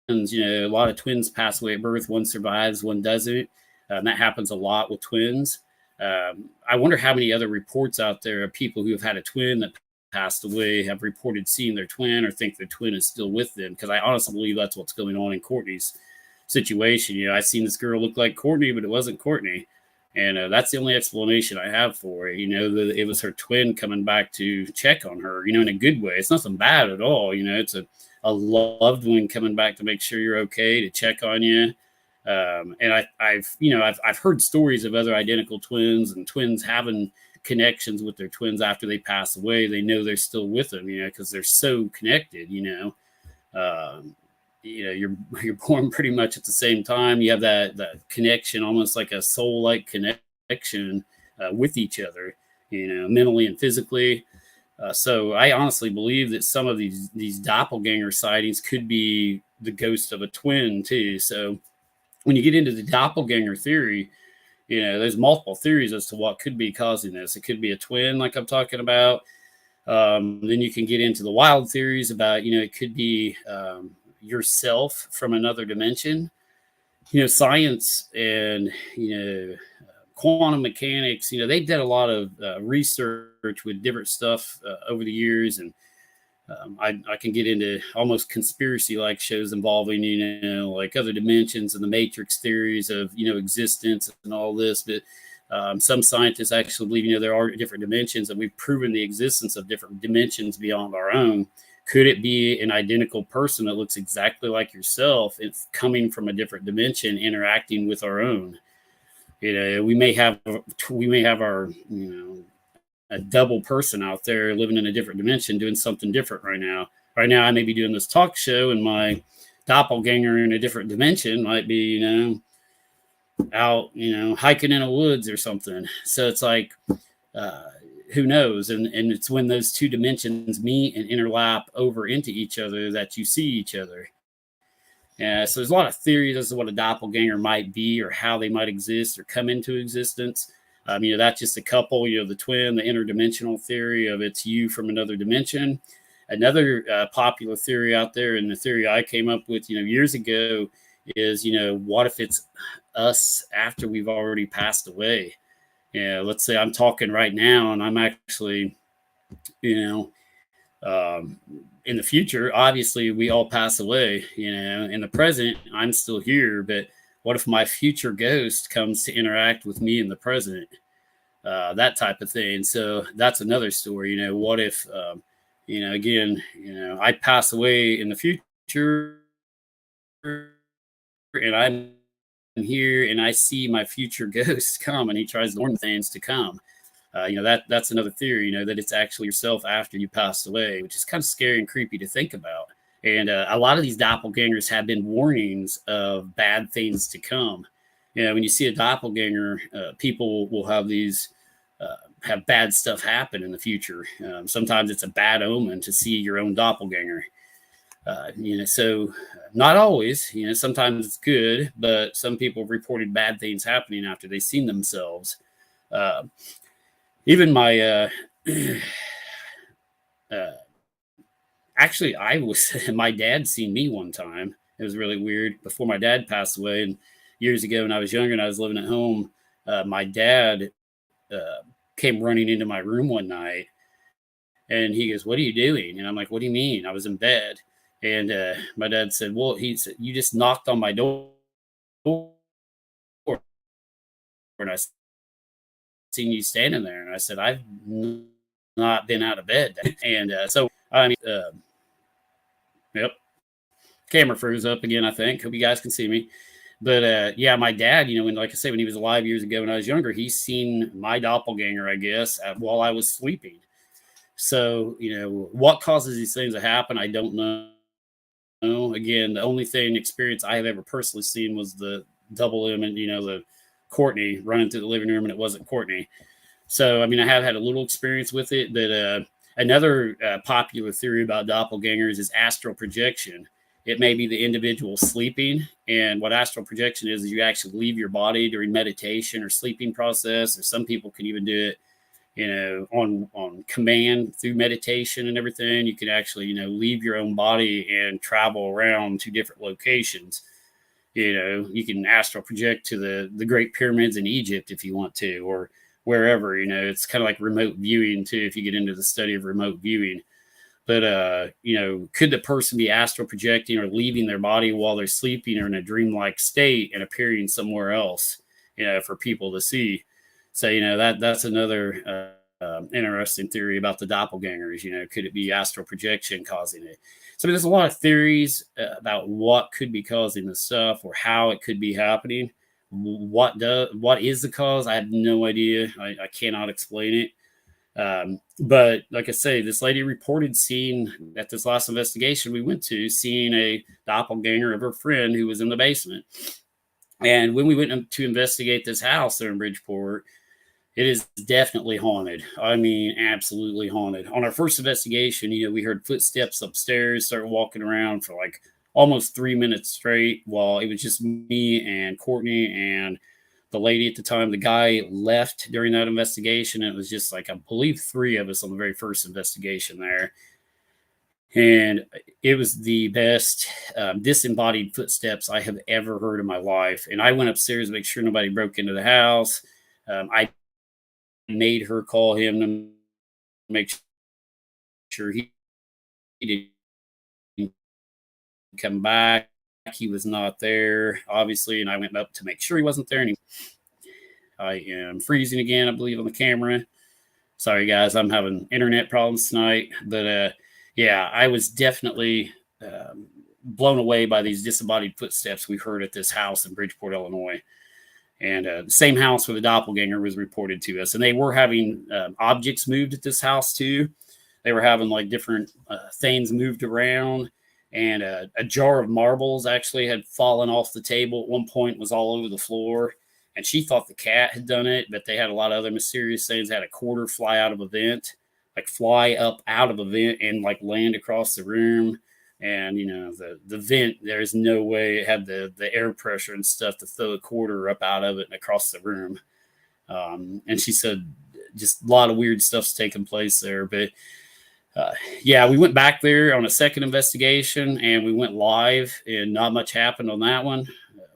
a lot of twins pass away at birth. One survives, one doesn't. That happens a lot with twins. I wonder how many other reports out there of people who have had a twin that passed away have reported seeing their twin or think their twin is still with them. Because I honestly believe that's what's going on in Courtney's situation. I seen this girl look like Courtney, but it wasn't Courtney. And that's the only explanation I have for it. That it was her twin coming back to check on her, in a good way. It's nothing bad at all. It's a loved one coming back to make sure you're okay, to check on you. And I've heard stories of other identical twins and twins having connections with their twins after they pass away. They know they're still with them, because they're so connected. You're born pretty much at the same time. You have that connection, almost like a soul-like connection with each other, mentally and physically. So I honestly believe that some of these doppelganger sightings could be the ghost of a twin too. So when you get into the doppelganger theory, there's multiple theories as to what could be causing this. It could be a twin, like I'm talking about. Then you can get into the wild theories about, it could be yourself from another dimension. Science and, quantum mechanics, they've done a lot of research with different stuff over the years. And I can get into almost conspiracy like shows involving, like other dimensions and the matrix theories of, existence and all this. But some scientists actually believe, there are different dimensions, and we've proven the existence of different dimensions beyond our own. Could it be an identical person that looks exactly like yourself? It's coming from a different dimension, interacting with our own. We may have our, a double person out there living in a different dimension, doing something different right now. Right now, I may be doing this talk show, and my doppelganger in a different dimension might be, out, hiking in the woods or something. So it's like, who knows? And it's when those two dimensions meet and interlap over into each other that you see each other. So there's a lot of theories as to what a doppelganger might be, or how they might exist or come into existence. That's just a couple. The twin, the interdimensional theory of it's you from another dimension. Another popular theory out there, and the theory I came up with, years ago, is, what if it's us after we've already passed away? Let's say I'm talking right now, and I'm actually, in the future, obviously we all pass away. In the present, I'm still here, but what if my future ghost comes to interact with me in the present? That type of thing. So that's another story. What if, again, I pass away in the future, and I'm here and I see my future ghost come, and he tries to warn things to come. That's another theory, that it's actually yourself after you passed away, which is kind of scary and creepy to think about. And a lot of these doppelgangers have been warnings of bad things to come. When you see a doppelganger, people will have bad stuff happen in the future. Sometimes it's a bad omen to see your own doppelganger. So not always, sometimes it's good, but some people have reported bad things happening after they've seen themselves. Even my, actually, my dad seen me one time. It was really weird before my dad passed away. And years ago when I was younger and I was living at home, my dad came running into my room one night and he goes, "What are you doing?" And I'm like, "What do you mean?" I was in bed. And my dad said, "Well," he said, "you just knocked on my door and I seen you standing there." And I said, "I've not been out of bed." And yep, camera froze up again, I think. Hope you guys can see me. But yeah, my dad, like I say, when he was alive years ago when I was younger, he's seen my doppelganger, I guess, while I was sleeping. So, what causes these things to happen, I don't know. Again, the only experience I have ever personally seen was the double image, the Courtney running through the living room, and it wasn't Courtney. So, I have had a little experience with it, but another popular theory about doppelgangers is astral projection. It may be the individual sleeping, and what astral projection is you actually leave your body during meditation or sleeping process, or some people can even do it on command through meditation and everything. You can actually, leave your own body and travel around to different locations. You can astral project to the Great Pyramids in Egypt if you want to, or wherever. It's kind of like remote viewing too, if you get into the study of remote viewing. But could the person be astral projecting or leaving their body while they're sleeping or in a dreamlike state and appearing somewhere else, for people to see? So, that's another interesting theory about the doppelgangers. Could it be astral projection causing it? So there's a lot of theories about what could be causing the stuff or how it could be happening. What is the cause? I have no idea. I cannot explain it. But like I say, this lady reported seeing at this last investigation we went to, seeing a doppelganger of her friend who was in the basement. And when we went to investigate this house there in Bridgeport, it is definitely haunted. Absolutely haunted. On our first investigation, we heard footsteps upstairs, started walking around for like almost 3 minutes straight while it was just me and Courtney and the lady at the time. The guy left during that investigation. And it was just like, I believe 3 of us on the very first investigation there. And it was the best disembodied footsteps I have ever heard in my life. And I went upstairs to make sure nobody broke into the house. I made her call him to make sure he didn't come back. He was not there, obviously, and I went up to make sure he wasn't there. And I am freezing again, I believe, on the camera. Sorry, guys, I'm having internet problems tonight. But yeah, I was definitely blown away by these disembodied footsteps we heard at this house in Bridgeport, Illinois. And the same house where the doppelganger was reported to us. And they were having objects moved at this house too. They were having like different things moved around. And a jar of marbles actually had fallen off the table at one point, was all over the floor. And she thought the cat had done it, but they had a lot of other mysterious things. They had a quarter fly out of a vent, like fly up out of a vent and like land across the room. And, the vent, there's no way it had the air pressure and stuff to throw a quarter up out of it and across the room. And she said just a lot of weird stuff's taking place there. But yeah, we went back there on a second investigation and we went live and not much happened on that one.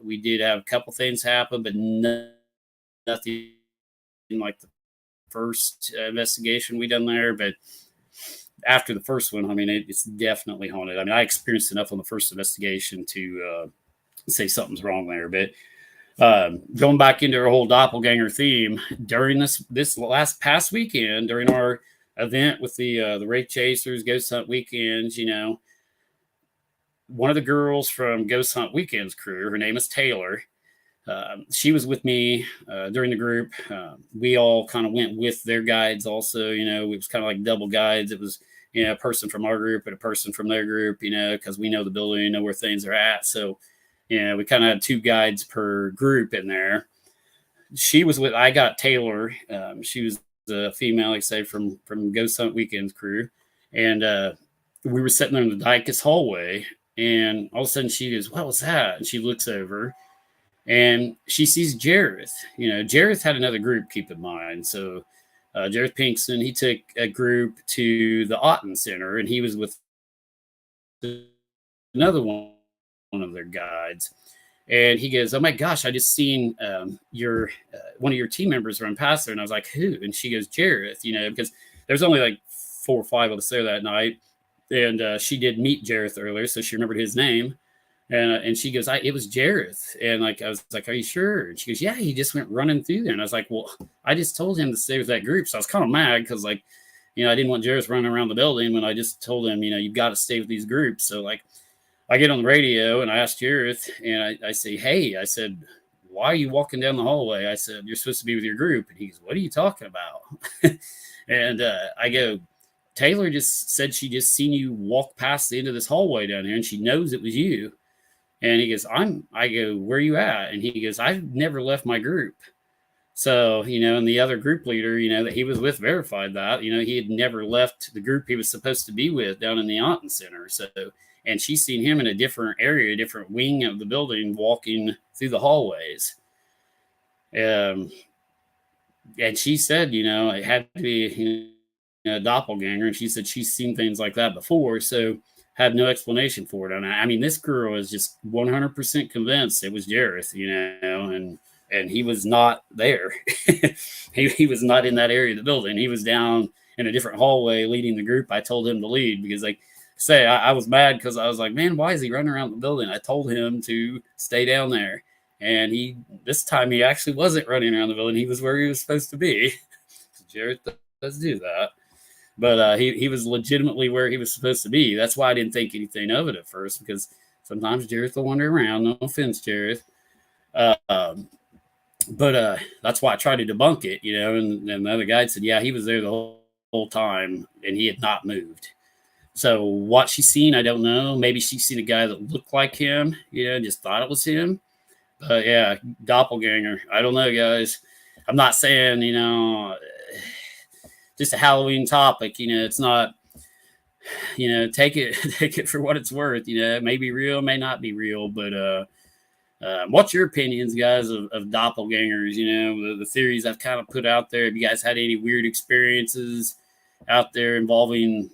We did have a couple things happen, but nothing like the first investigation we done there. But after the first one, it's definitely haunted. I experienced enough on the first investigation to say something's wrong there. But going back into our whole doppelganger theme, during this past weekend, during our event with the Wraith Chasers Ghost Hunt weekends, one of the girls from Ghost Hunt Weekends crew, her name is Taylor. She was with me during the group. We all kind of went with their guides also. It was kind of like double guides. It was, a person from our group and a person from their group, because we know the building, know where things are at. So, we kind of had two guides per group in there. I got Taylor. She was a female, like I say, from Ghost Hunt Weekends crew. And we were sitting there in the Dicus hallway. And all of a sudden she goes, "What was that?" And she looks over and she sees Jareth. Jareth had another group, keep in mind. So Jareth Pinkston, he took a group to the Otten Center, and he was with another one of their guides. And he goes, "Oh my gosh, I just seen your one of your team members run past there." And I was like, "Who?" And she goes, "Jareth," because there's only like 4 or 5 of us there that night. And she did meet Jareth earlier, so she remembered his name. And she goes, "It was Jareth." And like, I was like, "Are you sure?" And she goes, "Yeah, he just went running through there." And I was like, "Well, I just told him to stay with that group." So I was kind of mad because, like, I didn't want Jareth running around the building when I just told him, you've got to stay with these groups. So like, I get on the radio and I asked Jareth, and I say, "Hey," I said, "why are you walking down the hallway?" I said, "You're supposed to be with your group." And he goes, "What are you talking about?" And I go, "Taylor just said she just seen you walk past the end of this hallway down here, and she knows it was you." And he goes, I go, "Where are you at?" And he goes, "I've never left my group." So, and the other group leader, that he was with verified that, he had never left the group he was supposed to be with down in the Otten Center. So, and she's seen him in a different area, a different wing of the building, walking through the hallways. And she said, it had to be a doppelganger. And she said she's seen things like that before. So, had no explanation for it. And I mean, this girl is just 100% convinced it was Jareth, and he was not there. he was not in that area of the building. He was down in a different hallway leading the group I told him to lead, because, like, I was mad because I was like, "Man, why is he running around the building?" I told him to stay down there. And this time he actually wasn't running around the building. He was where he was supposed to be. Jareth does do that. But he was legitimately where he was supposed to be. That's why I didn't think anything of it at first, because sometimes Jareth will wander around. No offense, Jareth. But that's why I tried to debunk it, And the other guy said, "Yeah, he was there the whole time, and he had not moved." So what she's seen, I don't know. Maybe she's seen a guy that looked like him, and just thought it was him. But yeah, doppelganger. I don't know, guys. I'm not saying, just a Halloween topic. It's not, take it for what it's worth. It may be real, may not be real. But what's your opinions, guys, of doppelgangers? The theories I've kind of put out there. Have you guys had any weird experiences out there involving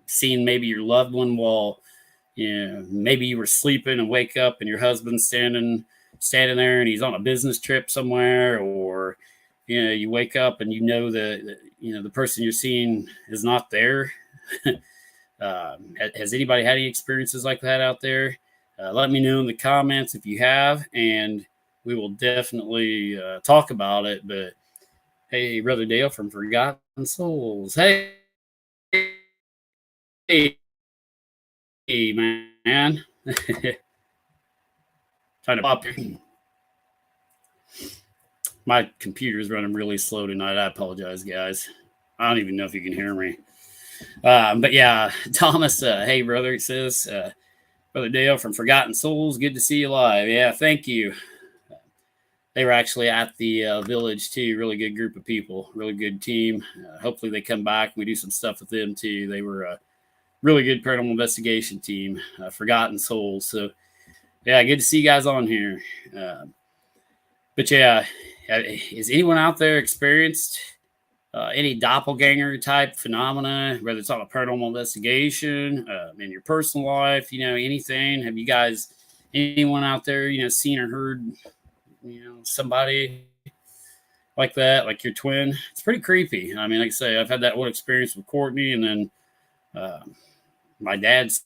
seeing maybe your loved one while, maybe you were sleeping and wake up and your husband's standing there and he's on a business trip somewhere, or you wake up and that the person you're seeing is not there. Has anybody had any experiences like that out there? Let me know in the comments if you have, and we will definitely talk about it. But hey, Brother Dale from Forgotten Souls. Hey, man. Trying to pop here. My computer's running really slow tonight. I apologize, guys. I don't even know if you can hear me. But yeah, Thomas, hey, brother, he says, Brother Dale from Forgotten Souls, good to see you live. Yeah, thank you. They were actually at the village, too. Really good group of people. Really good team. Hopefully they come back and we do some stuff with them, too. They were a really good paranormal investigation team, Forgotten Souls. So, yeah, good to see you guys on here. But yeah, has anyone out there experienced any doppelganger type phenomena, whether it's on a paranormal investigation, in your personal life, anything? Have you guys, anyone out there, seen or heard, somebody like that, like your twin? It's pretty creepy. I mean, like I say, I've had that one experience with Courtney, and then my dad's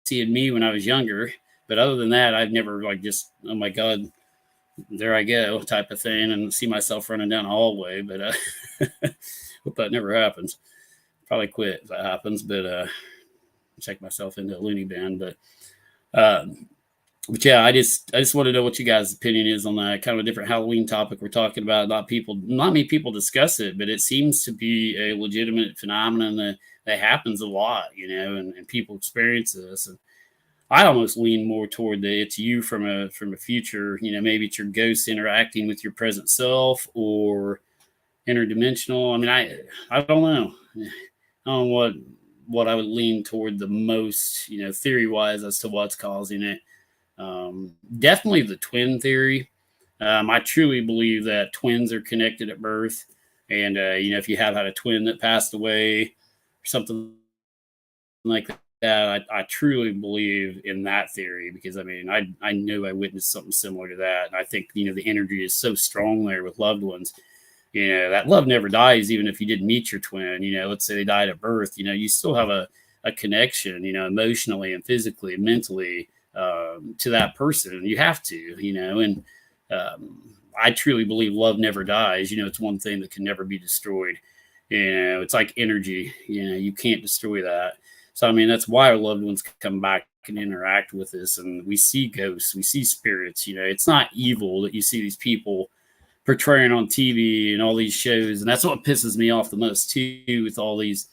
seeing me when I was younger. But other than that, I've never just, oh my God, there I go type of thing, and see myself running down a hallway. But hope that never happens. Probably quit if that happens. But check myself into a loony bin, um, but yeah, I just want to know what you guys' opinion is on that kind of a different Halloween topic we're talking about. Not many people discuss it, but it seems to be a legitimate phenomenon that happens a lot, and people experience this. And I almost lean more toward it's you from a future, maybe it's your ghost interacting with your present self or interdimensional. I mean, I don't know. I don't know what I would lean toward the most, theory wise as to what's causing it. Definitely the twin theory. I truly believe that twins are connected at birth, and if you have had a twin that passed away or something like that, I truly believe in that theory because I mean I know I witnessed something similar to that, and I think the energy is so strong there with loved ones. That love never dies, even if you didn't meet your twin. Let's say they died at birth. You still have a connection, emotionally and physically and mentally to that person. You have to, and I truly believe love never dies. It's one thing that can never be destroyed. It's like energy. You can't destroy that. So I mean, that's why our loved ones come back and interact with us, and we see ghosts, we see spirits. It's not evil that you see these people portraying on TV and all these shows, and that's what pisses me off the most too, with all these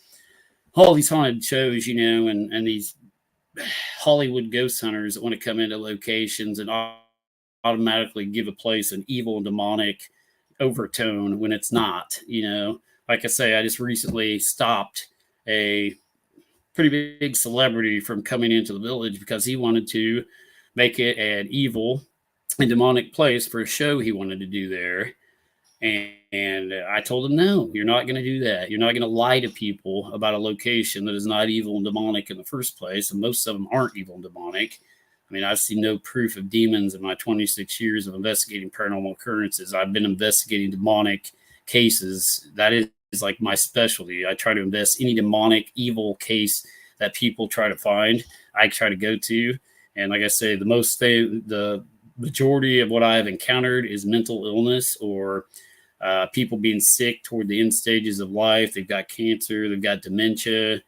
haunted shows, and these Hollywood ghost hunters that want to come into locations and automatically give a place an evil and demonic overtone when it's not. Like I say, I just recently stopped a pretty big celebrity from coming into the village because he wanted to make it an evil and demonic place for a show he wanted to do there. And I told him, no, you're not going to do that. You're not going to lie to people about a location that is not evil and demonic in the first place. And most of them aren't evil and demonic. I mean, I've seen no proof of demons in my 26 years of investigating paranormal occurrences. I've been investigating demonic cases. That is like my specialty. I try to invest any demonic evil case that people try to find. I try to go to. And like I say, the majority of what I have encountered is mental illness or people being sick toward the end stages of life. They've got cancer, they've got dementia.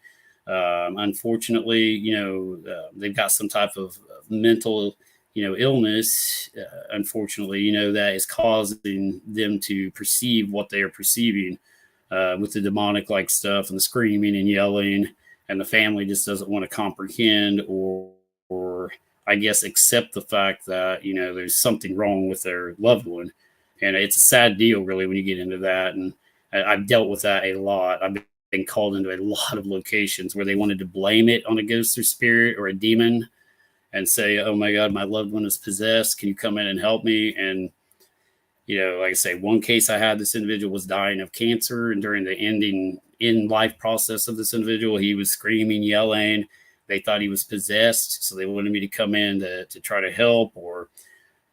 Unfortunately, they've got some type of mental, illness, unfortunately, that is causing them to perceive what they are perceiving with the demonic like stuff and the screaming and yelling, and the family just doesn't want to comprehend or I guess accept the fact that, there's something wrong with their loved one. And it's a sad deal, really, when you get into that. And I've dealt with that a lot. I've been called into a lot of locations where they wanted to blame it on a ghost or spirit or a demon and say, oh my God, my loved one is possessed. Can you come in and help me? And, like I say, one case I had, this individual was dying of cancer. And during the in life process of this individual, he was screaming, yelling. They thought he was possessed. So they wanted me to come in to try to help or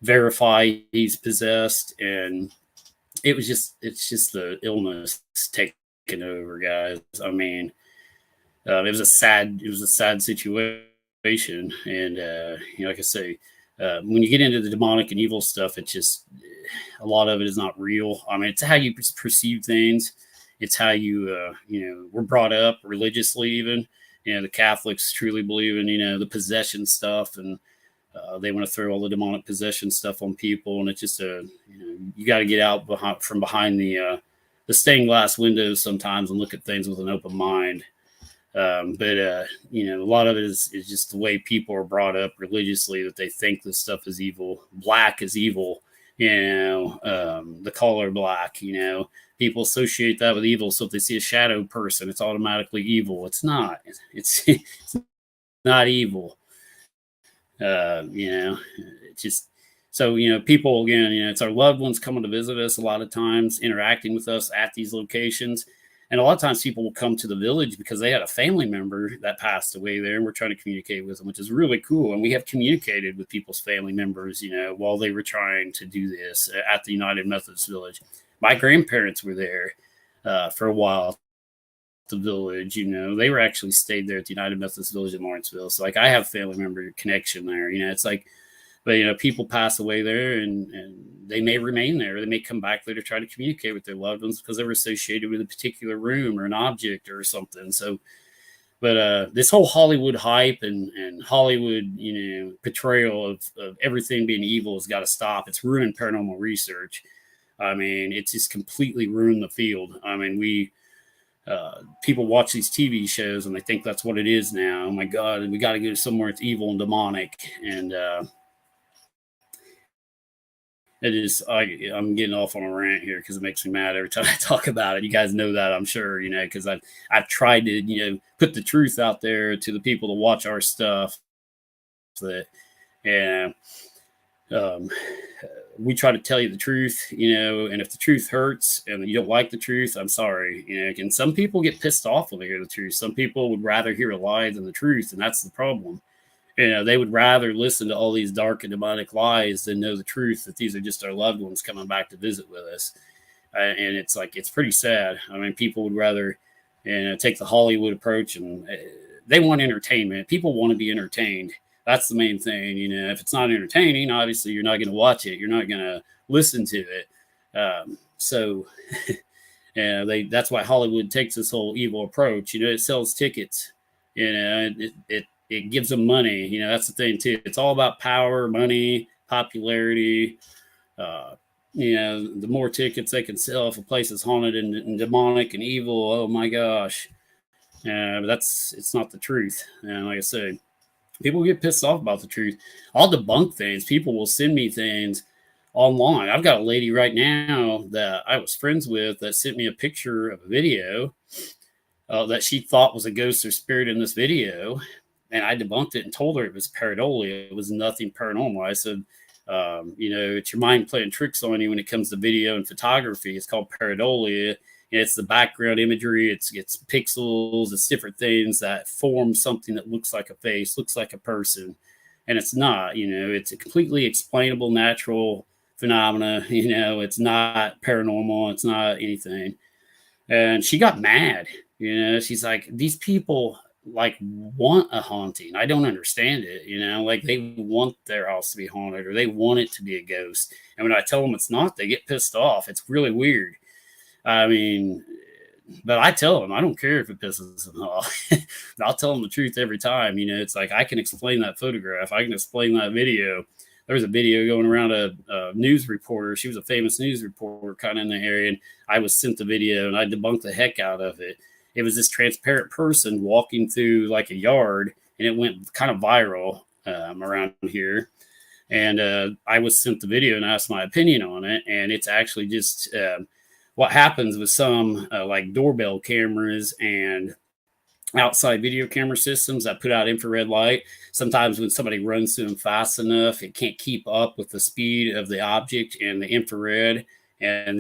verify he's possessed. And it's just the illness taking over, guys. I mean, it was a sad situation. And, like I say, when you get into the demonic and evil stuff, it's just, a lot of it is not real. I mean, it's how you perceive things. It's how you, were brought up religiously, even. The Catholics truly believe in, the possession stuff, and they want to throw all the demonic possession stuff on people. And it's just you got to get out from behind the stained glass windows sometimes and look at things with an open mind. But a lot of it is just the way people are brought up religiously, that they think this stuff is evil. Black is evil, the color black, people associate that with evil. So if they see a shadow person, it's automatically evil. It's not. It's not evil. It's just so, people, again, it's our loved ones coming to visit us a lot of times, interacting with us at these locations. And a lot of times people will come to the village because they had a family member that passed away there, and we're trying to communicate with them, which is really cool. And we have communicated with people's family members, while they were trying to do this at the United Methodist Village. My grandparents were there for a while. The village, they were actually stayed there at the United Methodist Village in Lawrenceville. So, like, I have family member connection there. It's like, but people pass away there, and they may remain there. They may come back there to try to communicate with their loved ones because they were associated with a particular room or an object or something. So, But this whole Hollywood hype and Hollywood, portrayal of everything being evil has got to stop. It's ruined paranormal research. I mean, it's just completely ruined the field. I mean, people watch these TV shows and they think that's what it is now. Oh my God, we got to go somewhere it's evil and demonic. And I'm getting off on a rant here because it makes me mad every time I talk about it. You guys know that, I'm sure, because I've tried to, put the truth out there to the people to watch our stuff. That, and we try to tell you the truth, and if the truth hurts and you don't like the truth, I'm sorry, and some people get pissed off when they hear the truth. Some people would rather hear a lie than the truth, and that's the problem. They would rather listen to all these dark and demonic lies than know the truth that these are just our loved ones coming back to visit with us. And it's like, it's pretty sad. I mean, people would rather, take the Hollywood approach, and they want entertainment. People want to be entertained. That's the main thing. If it's not entertaining, obviously you're not going to watch it. You're not going to listen to it. So that's why Hollywood takes this whole evil approach. It sells tickets. It gives them money. That's the thing too. It's all about power, money, popularity. The more tickets they can sell if a place is haunted and demonic and evil, oh my gosh. But it's not the truth. And like I said, people get pissed off about the truth. I'll debunk things. People will send me things online. I've got a lady right now that I was friends with that sent me a picture of a video that she thought was a ghost or spirit in this video. And I debunked it and told her it was pareidolia. It was nothing paranormal. I said, it's your mind playing tricks on you when it comes to video and photography. It's called pareidolia. And it's the background imagery. It's pixels. It's different things that form something that looks like a face, looks like a person. And it's not, it's a completely explainable, natural phenomena. It's not paranormal. It's not anything. And she got mad. She's like, these people want a haunting. I don't understand it. They want their house to be haunted, or they want it to be a ghost. And when I tell them it's not, they get pissed off. It's really weird. I mean, but I tell them, I don't care if it pisses them off. I'll tell them the truth every time. It's like, I can explain that photograph. I can explain that video. There was a video going around a news reporter. She was a famous news reporter kind of in the area. And I was sent the video and I debunked the heck out of it. It was this transparent person walking through like a yard, and it went kind of viral around here. And I was sent the video and asked my opinion on it. And it's actually just what happens with some like doorbell cameras and outside video camera systems that put out infrared light. Sometimes when somebody runs through them fast enough, it can't keep up with the speed of the object and the infrared and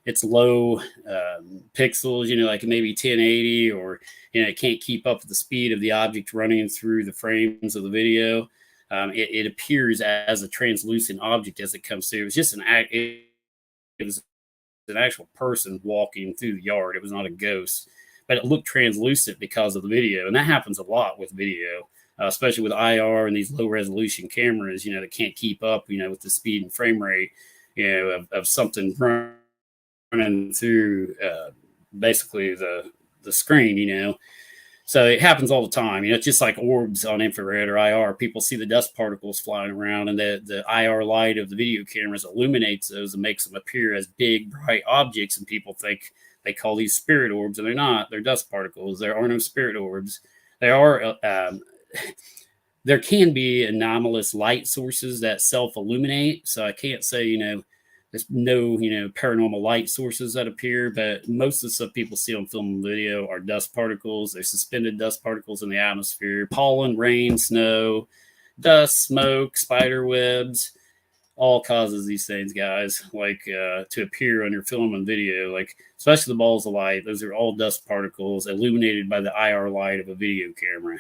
it's low pixels, like maybe 1080, or it can't keep up with the speed of the object running through the frames of the video. It appears as a translucent object as it comes through. It was just it was an actual person walking through the yard. It was not a ghost, but it looked translucent because of the video. And that happens a lot with video, especially with IR and these low resolution cameras, that can't keep up, with the speed and frame rate, of something running through basically the screen, So it happens all the time. It's just like orbs on infrared or IR. People see the dust particles flying around, and the IR light of the video cameras illuminates those and makes them appear as big, bright objects. And people think they call these spirit orbs, and they're not. They're dust particles. There are no spirit orbs. There can be anomalous light sources that self-illuminate. So I can't say, there's no, paranormal light sources that appear, but most of the stuff people see on film and video are dust particles. They're suspended dust particles in the atmosphere. Pollen, rain, snow, dust, smoke, spider webs, all causes these things, guys, to appear on your film and video, especially the balls of light. Those are all dust particles illuminated by the IR light of a video camera.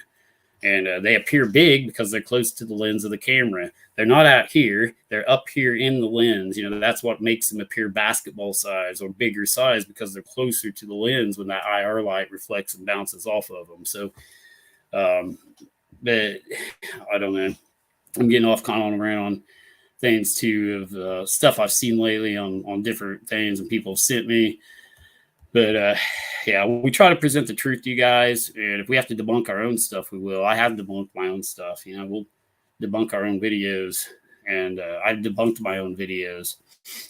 And they appear big because they're close to the lens of the camera. They're not out here. They're up here in the lens. That's what makes them appear basketball size or bigger size, because they're closer to the lens when that IR light reflects and bounces off of them. So, but I don't know. I'm getting off kind of on around things too of stuff I've seen lately on different things and people have sent me. But yeah, we try to present the truth to you guys, and if we have to debunk our own stuff, we will. I have debunked my own stuff. We'll debunk our own videos, and I debunked my own videos.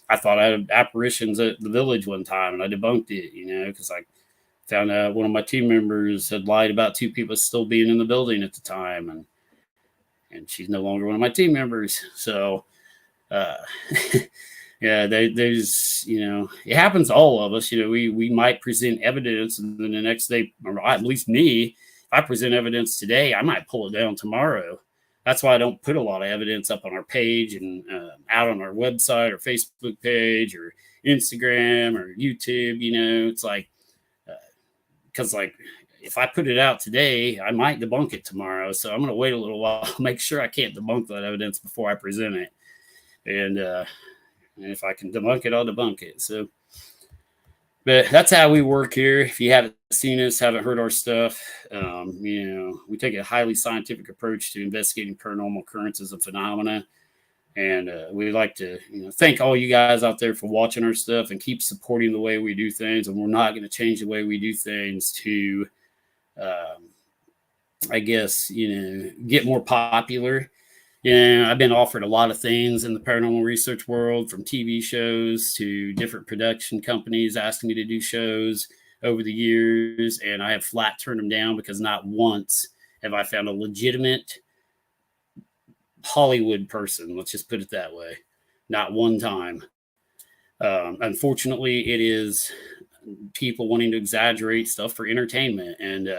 I thought I had apparitions at the village one time, and I debunked it. Because I found out one of my team members had lied about two people still being in the building at the time, and she's no longer one of my team members. So, yeah, there's, it happens to all of us. We might present evidence, and then the next day, or at least me, if I present evidence today, I might pull it down tomorrow. That's why I don't put a lot of evidence up on our page and out on our website or Facebook page or Instagram or YouTube. It's like, because if I put it out today, I might debunk it tomorrow. So I'm going to wait a little while, make sure I can't debunk that evidence before I present it. And if I can debunk it, I'll debunk it. So, but that's how we work here. If you haven't seen us, haven't heard our stuff, we take a highly scientific approach to investigating paranormal occurrences and phenomena. And we'd like to thank all you guys out there for watching our stuff and keep supporting the way we do things. And we're not going to change the way we do things to, I guess, get more popular. I've been offered a lot of things in the paranormal research world, from TV shows to different production companies asking me to do shows over the years. And I have flat turned them down because not once have I found a legitimate Hollywood person. Let's just put it that way. Not one time. Unfortunately, it is people wanting to exaggerate stuff for entertainment. And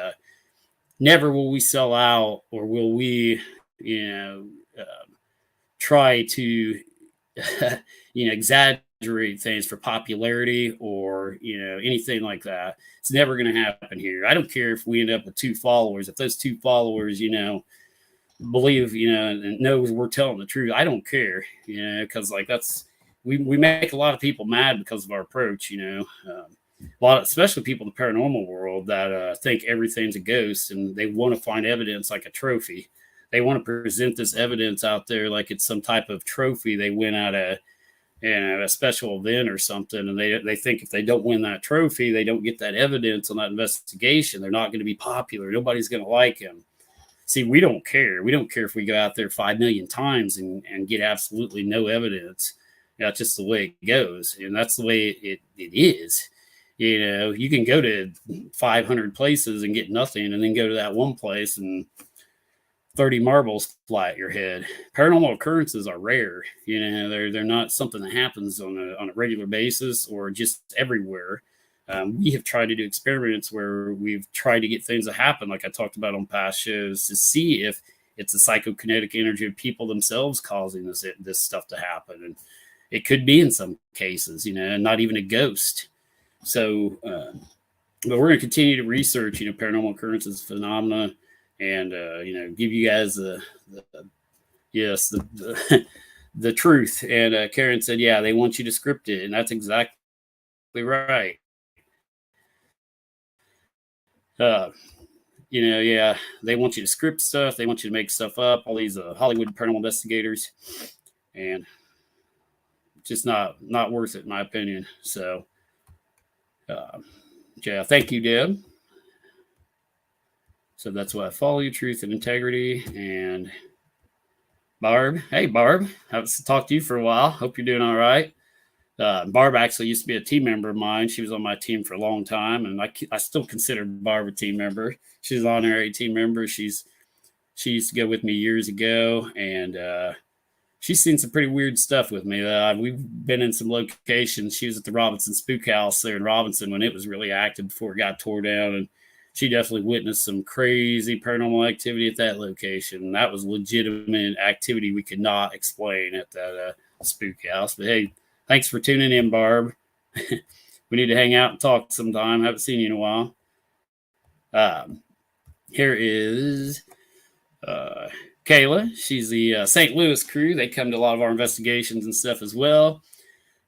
never will we sell out, or will we, try to, exaggerate things for popularity or, anything like that. It's never going to happen here. I don't care if we end up with 2 followers. If those 2 followers, believe, and knows we're telling the truth, I don't care, because we make a lot of people mad because of our approach, a lot of, especially people in the paranormal world that think everything's a ghost, and they want to find evidence like a trophy. They want to present this evidence out there like it's some type of trophy they win at a special event or something, and they think if they don't win that trophy, they don't get that evidence on that investigation, they're not going to be popular, nobody's going to like them. See, we don't care. We don't care if we go out there 5 million times and get absolutely no evidence. That's just the way it goes. And that's the way it is. You can go to 500 places and get nothing, and then go to that one place and 30 marbles fly at your head. Paranormal occurrences are rare. They're not something that happens on a regular basis or just everywhere. We have tried to do experiments where we've tried to get things to happen, like I talked about on past shows, to see if it's the psychokinetic energy of people themselves causing this stuff to happen. And it could be in some cases, not even a ghost. So, but we're going to continue to research, paranormal occurrences, phenomena, and, give you guys the truth. And Karen said, yeah, they want you to script it. And that's exactly right. Yeah, they want you to script stuff. They want you to make stuff up. All these Hollywood paranormal investigators, and just not worth it, in my opinion. So, yeah, thank you, Deb. So that's why I follow you, truth and integrity. And Barb, hey Barb, haven't talked to you for a while. Hope you're doing all right. Barb actually used to be a team member of mine. She was on my team for a long time, and I still consider Barb a team member. She's an honorary team member. She used to go with me years ago, and she's seen some pretty weird stuff with me. We've been in some locations. She was at the Robinson Spook House there in Robinson when it was really active before it got tore down, and she definitely witnessed some crazy paranormal activity at that location. That was legitimate activity we could not explain at that spook house. But hey, thanks for tuning in, Barb. We need to hang out and talk sometime. Haven't seen you in a while. Here is Kayla. She's the St. Louis crew. They come to a lot of our investigations and stuff as well.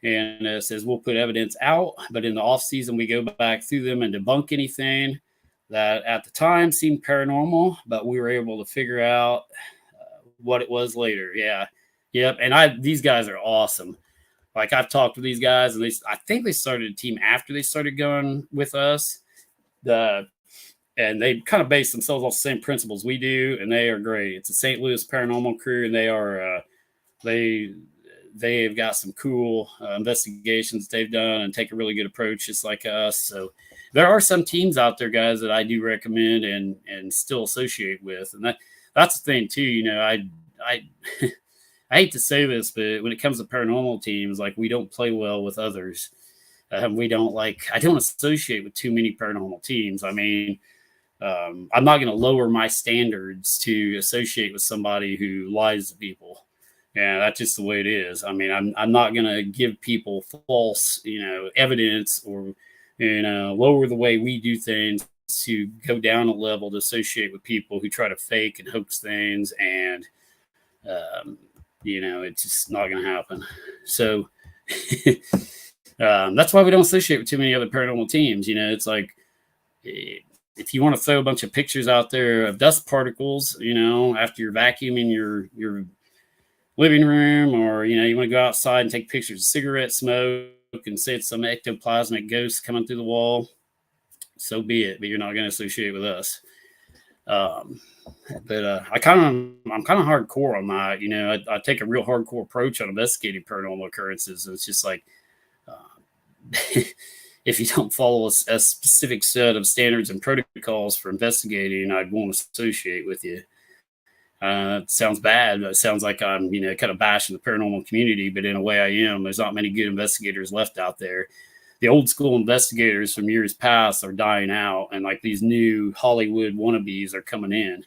And says we'll put evidence out, but in the off season, we go back through them and debunk anything that at the time seemed paranormal, but we were able to figure out what it was later. Yeah. Yep. And these guys are awesome. like I've talked with these guys, and I think they started a team after they started going with us. And they kind of base themselves off the same principles we do, and they are great. It's a St. Louis paranormal crew, and they've got some cool investigations they've done and take a really good approach, just like us. So there are some teams out there, guys, that I do recommend and still associate with, and that's the thing too. You know, I I hate to say this, but when it comes to paranormal teams, like, we don't play well with others. I don't associate with too many paranormal teams. I mean, I'm not going to lower my standards to associate with somebody who lies to people. Yeah, that's just the way it is. I mean, I'm not going to give people false, evidence, or, lower the way we do things to go down a level to associate with people who try to fake and hoax things. And, it's just not going to happen. So that's why we don't associate with too many other paranormal teams. It's like, if you want to throw a bunch of pictures out there of dust particles, after you're vacuuming your living room, or, you want to go outside and take pictures of cigarette smoke and say it's some ectoplasmic ghost coming through the wall, so be it, but you're not going to associate with us. But I'm kind of hardcore on that. I take a real hardcore approach on investigating paranormal occurrences. It's just like, if you don't follow a specific set of standards and protocols for investigating, I won't associate with you. It sounds bad. It sounds like I'm, kind of bashing the paranormal community, but in a way I am. There's not many good investigators left out there. The old school investigators from years past are dying out, and like these new Hollywood wannabes are coming in.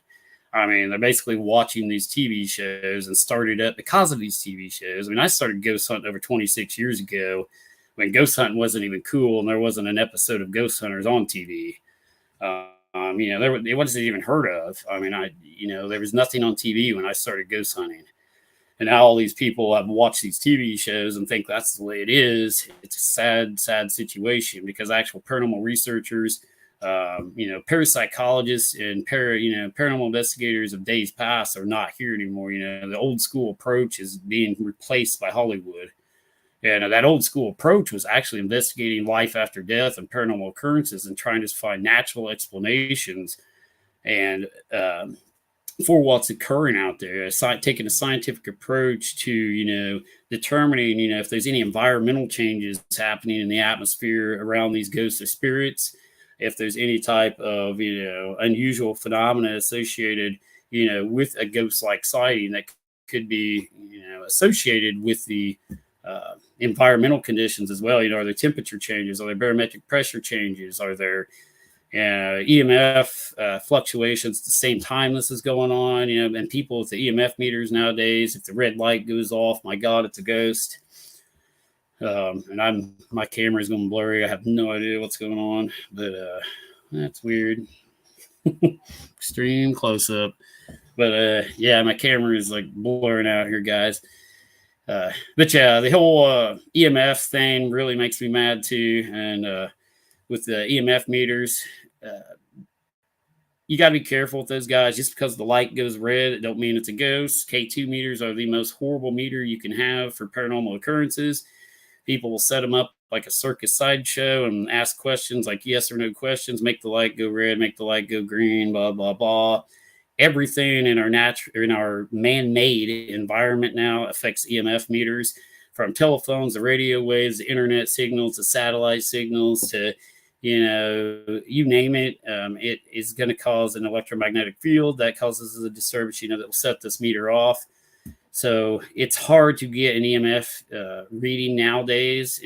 I mean, they're basically watching these TV shows and started up because of these TV shows. I mean, I started ghost hunting over 26 years ago when ghost hunting wasn't even cool and there wasn't an episode of Ghost Hunters on TV. It wasn't even heard of. I mean, there was nothing on TV when I started ghost hunting. And now all these people have watched these TV shows and think that's the way it is. It's a sad, sad situation, because actual paranormal researchers, parapsychologists and paranormal investigators of days past are not here anymore. The old school approach is being replaced by Hollywood. And that old school approach was actually investigating life after death and paranormal occurrences and trying to find natural explanations and for what's occurring out there. Taking a scientific approach to, determining, if there's any environmental changes happening in the atmosphere around these ghosts or spirits, if there's any type of, unusual phenomena associated, with a ghost-like sighting that could be, associated with the environmental conditions as well. Are there temperature changes? Are there barometric pressure changes? Are there EMF fluctuations at the same time this is going on? And people with the EMF meters nowadays, if the red light goes off, my God, it's a ghost. And my camera is going blurry. I have no idea what's going on, but that's weird. Extreme close up. But my camera is like blurring out here, guys. But yeah, the whole EMF thing really makes me mad too. And with the EMF meters, you got to be careful with those guys. Just because the light goes red, it don't mean it's a ghost. K2 meters are the most horrible meter you can have for paranormal occurrences. People will set them up like a circus sideshow and ask questions like yes or no questions, make the light go red, make the light go green, blah, blah, blah. Everything in our man-made environment now affects EMF meters, from telephones to radio waves, to internet signals, to satellite signals, to, you name it. It is going to cause an electromagnetic field that causes a disturbance, that will set this meter off. So it's hard to get an EMF reading nowadays.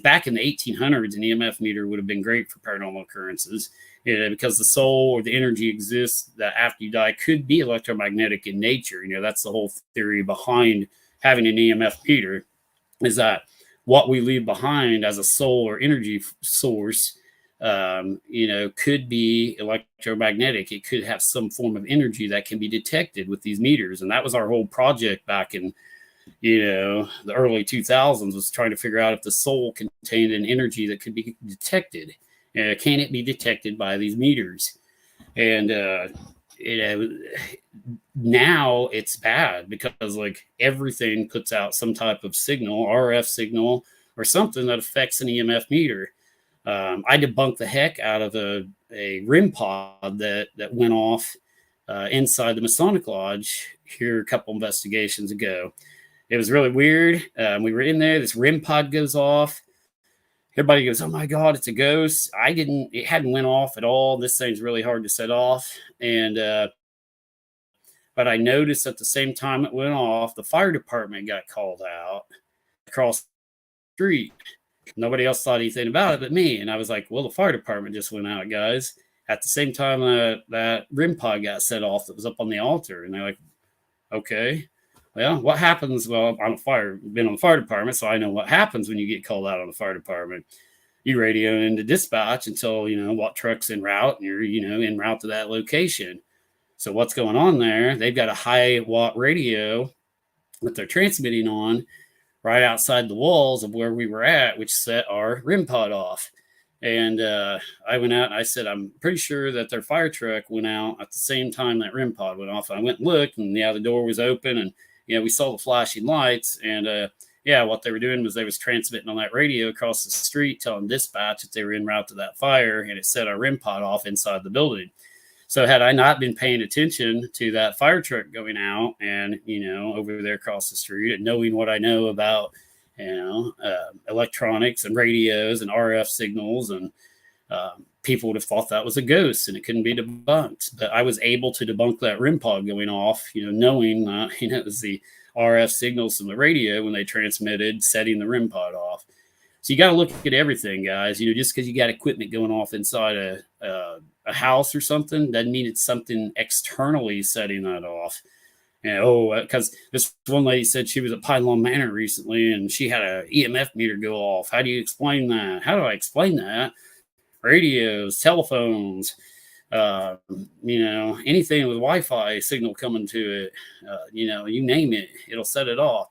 Back in the 1800s, an EMF meter would have been great for paranormal occurrences, because the soul or the energy exists that after you die could be electromagnetic in nature. That's the whole theory behind having an EMF meter, is that what we leave behind as a soul or energy source, could be electromagnetic. It could have some form of energy that can be detected with these meters. And that was our whole project back in, the early 2000s, was trying to figure out if the soul contained an energy that could be detected. Can it be detected by these meters? And you know, now it's bad because like everything puts out some type of signal, RF signal or something that affects an EMF meter. I debunked the heck out of a RIM pod that went off inside the Masonic Lodge here a couple investigations ago. It was really weird. We were in there. This RIM pod goes off. Everybody goes, "Oh my God, it's a ghost." It hadn't went off at all. This thing's really hard to set off. But I noticed at the same time it went off, the fire department got called out across the street. Nobody else thought anything about it but me. And I was like, well, the fire department just went out, guys. At the same time that RIM pod got set off that was up on the altar. And they're like, okay, well, what happens? Well, been on the fire department, so I know what happens when you get called out on the fire department. You radio into dispatch until, what truck's en route, and you're, en route to that location. So what's going on there? They've got a high watt radio that they're transmitting on right outside the walls of where we were at, which set our RIM pod off. And I went out and I said, I'm pretty sure that their fire truck went out at the same time that RIM pod went off. I went and looked, and the door was open, and we saw the flashing lights. And what they were doing was they was transmitting on that radio across the street, telling dispatch that they were en route to that fire, and it set our RIM pod off inside the building. So had I not been paying attention to that fire truck going out and, over there across the street and knowing what I know about, electronics and radios and RF signals, and people would have thought that was a ghost and it couldn't be debunked. But I was able to debunk that RIM pod going off, knowing it was the RF signals from the radio when they transmitted, setting the RIM pod off. So you got to look at everything, guys. Just because you got equipment going off inside a house or something doesn't mean it's something externally setting that off. Because this one lady said she was at Pine Lawn Manor recently and she had a EMF meter go off. How do you explain that? How do I explain that? Radios, telephones, anything with Wi-Fi signal coming to it, you name it, it'll set it off.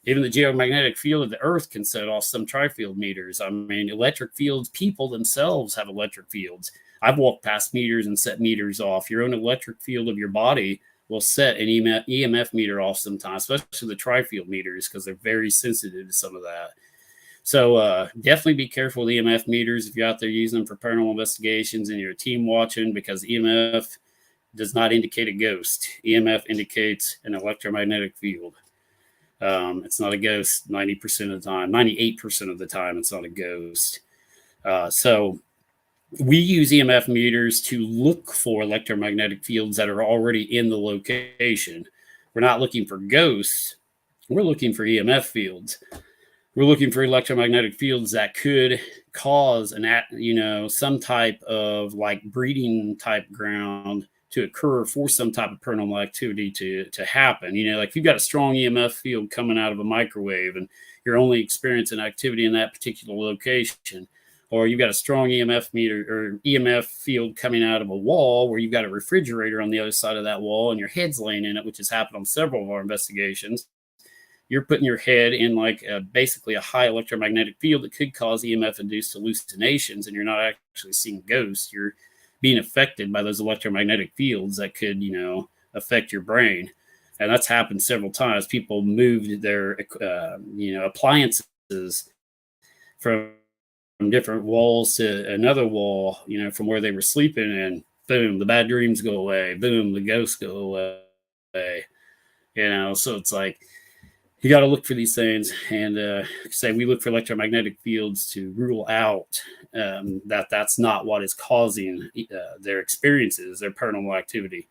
Even the geomagnetic field of the earth can set off some tri-field meters. I mean, electric fields, people themselves have electric fields. I've walked past meters and set meters off. Your own electric field of your body will set an EMF meter off sometimes, especially the tri-field meters, because they're very sensitive to some of that. So definitely be careful with EMF meters if you're out there using them for paranormal investigations and you're a team watching, because EMF does not indicate a ghost. EMF indicates an electromagnetic field. It's not a ghost 90% of the time, 98% of the time, it's not a ghost. So we use EMF meters to look for electromagnetic fields that are already in the location. We're not looking for ghosts. We're looking for EMF fields. We're looking for electromagnetic fields that could cause some type of like breeding type ground to occur for some type of paranormal activity to happen. Like if you've got a strong EMF field coming out of a microwave and you're only experiencing activity in that particular location, or you've got a strong EMF meter or EMF field coming out of a wall where you've got a refrigerator on the other side of that wall and your head's laying in it, which has happened on several of our investigations. You're putting your head in like basically a high electromagnetic field that could cause EMF-induced hallucinations, and you're not actually seeing ghosts. You're being affected by those electromagnetic fields that could, affect your brain. And that's happened several times. People moved their, appliances from different walls to another wall, from where they were sleeping, and boom, the bad dreams go away. Boom, the ghosts go away. So it's like, you got to look for these things, and we look for electromagnetic fields to rule out that's not what is causing their experiences, their paranormal activity.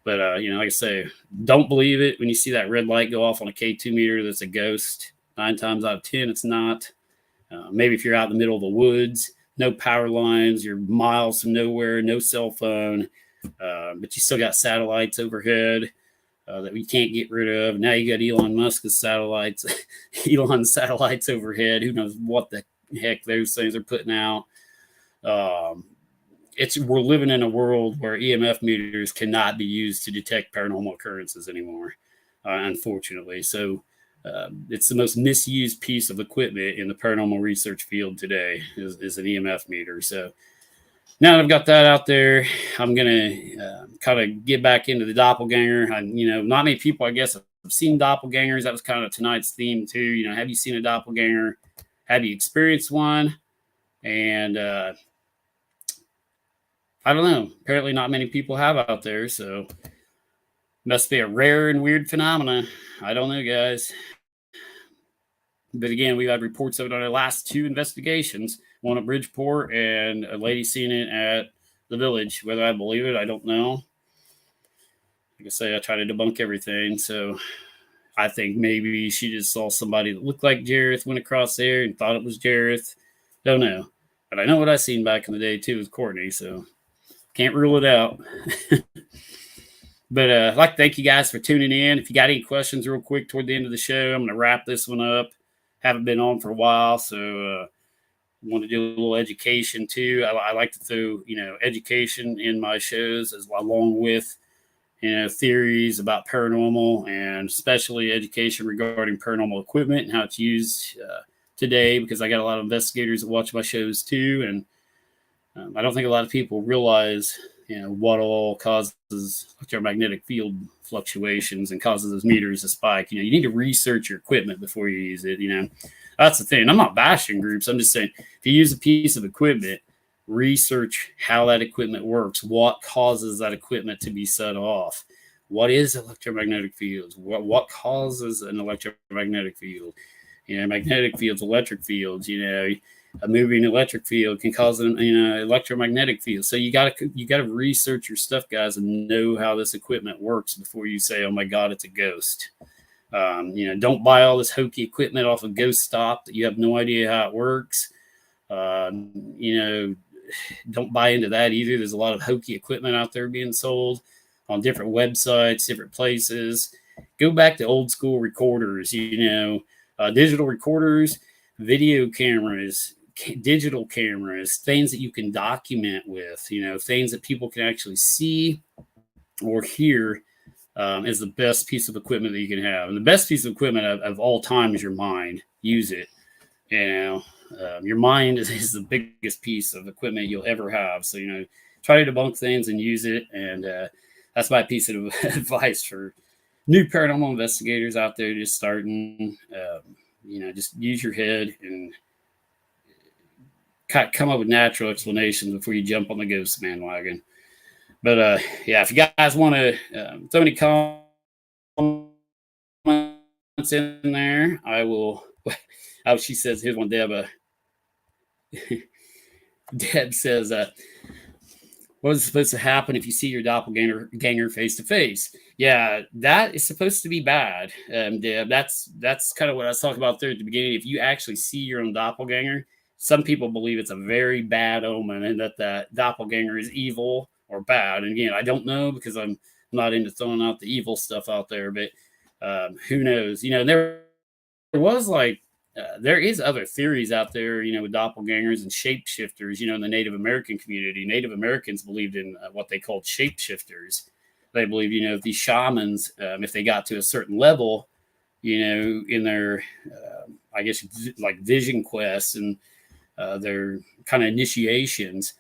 But, like I say, don't believe it when you see that red light go off on a K2 meter that's a ghost. 9 times out of 10, it's not. Maybe if you're out in the middle of the woods, no power lines, you're miles from nowhere, no cell phone, but you still got satellites overhead that we can't get rid of. Now you got Elon Musk's satellites, Elon's satellites overhead. Who knows what the heck those things are putting out. We're living in a world where EMF meters cannot be used to detect paranormal occurrences anymore, unfortunately. So it's the most misused piece of equipment in the paranormal research field today is an EMF meter. So now that I've got that out there, I'm gonna kind of get back into the doppelganger. Not many people, I guess, have seen doppelgangers. That was kind of tonight's theme too. Have you seen a doppelganger? Have you experienced one? And I don't know. Apparently, not many people have out there, so must be a rare and weird phenomena. I don't know, guys. But again, we've had reports of it on our last two investigations, one at Bridgeport and a lady seen it at the village. Whether I believe it, I don't know. Like I say, I try to debunk everything. So I think maybe she just saw somebody that looked like Jareth, went across there and thought it was Jareth. Don't know. But I know what I seen back in the day too with Courtney, so can't rule it out. But I'd like to thank you guys for tuning in. If you got any questions real quick toward the end of the show, I'm going to wrap this one up. Haven't been on for a while, so want to do a little education too. I like to throw, education in my shows along with, theories about paranormal and especially education regarding paranormal equipment and how it's used today, because I got a lot of investigators that watch my shows too. And I don't think a lot of people realize, what all causes electromagnetic field fluctuations and causes those meters to spike. You need to research your equipment before you use it. That's the thing. I'm not bashing groups. I'm just saying, if you use a piece of equipment, research how that equipment works. What causes that equipment to be set off? What is electromagnetic fields? What causes an electromagnetic field? Magnetic fields, electric fields. A moving electric field can cause an electromagnetic field. So you gotta research your stuff, guys, and know how this equipment works before you say, "Oh my God, it's a ghost." Don't buy all this hokey equipment off of Ghost Stop that you have no idea how it works. Don't buy into that either. There's a lot of hokey equipment out there being sold on different websites, different places. Go back to old school recorders, digital recorders, video cameras, digital cameras, things that you can document with, things that people can actually see or hear, is the best piece of equipment that you can have. And the best piece of equipment of all time is your mind. Use it. Your mind is the biggest piece of equipment you'll ever have. So, try to debunk things and use it. And that's my piece of advice for new paranormal investigators out there just starting. Just use your head and come up with natural explanations before you jump on the ghost bandwagon. But if you guys want to throw any comments in there, I will. Oh, she says, here's one, Deb. Deb says, what is supposed to happen if you see your doppelganger face to face? Yeah, that is supposed to be bad, Deb. That's kind of what I was talking about there at the beginning. If you actually see your own doppelganger, some people believe it's a very bad omen and that doppelganger is evil or bad. And again, I don't know because I'm not into throwing out the evil stuff out there, but who knows? There was there is other theories out there, with doppelgangers and shapeshifters, in the Native American community. Native Americans believed in what they called shapeshifters. They believed, if these shamans, if they got to a certain level, in their, I guess, like vision quests and their kind of initiations,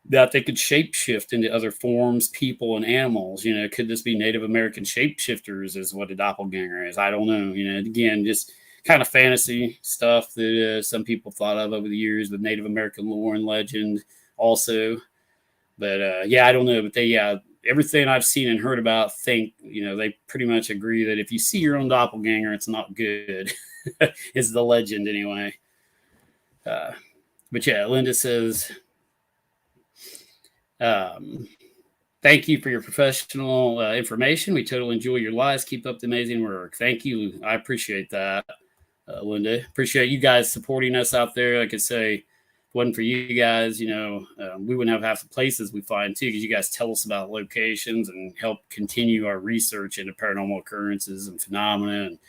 that they could shapeshift into other forms, people, and animals. Could this be Native American shapeshifters is what a doppelganger is? I don't know. Again, just kind of fantasy stuff that some people thought of over the years with Native American lore and legend also. But I don't know. But everything I've seen and heard about they pretty much agree that if you see your own doppelganger, it's not good. Is the legend anyway. But Linda says, thank you for your professional information. We totally enjoy your lives. Keep up the amazing work. Thank you. I appreciate that, Linda. Appreciate you guys supporting us out there. Like I say, if it wasn't for you guys, we wouldn't have half the places we find too, because you guys tell us about locations and help continue our research into paranormal occurrences and phenomena. And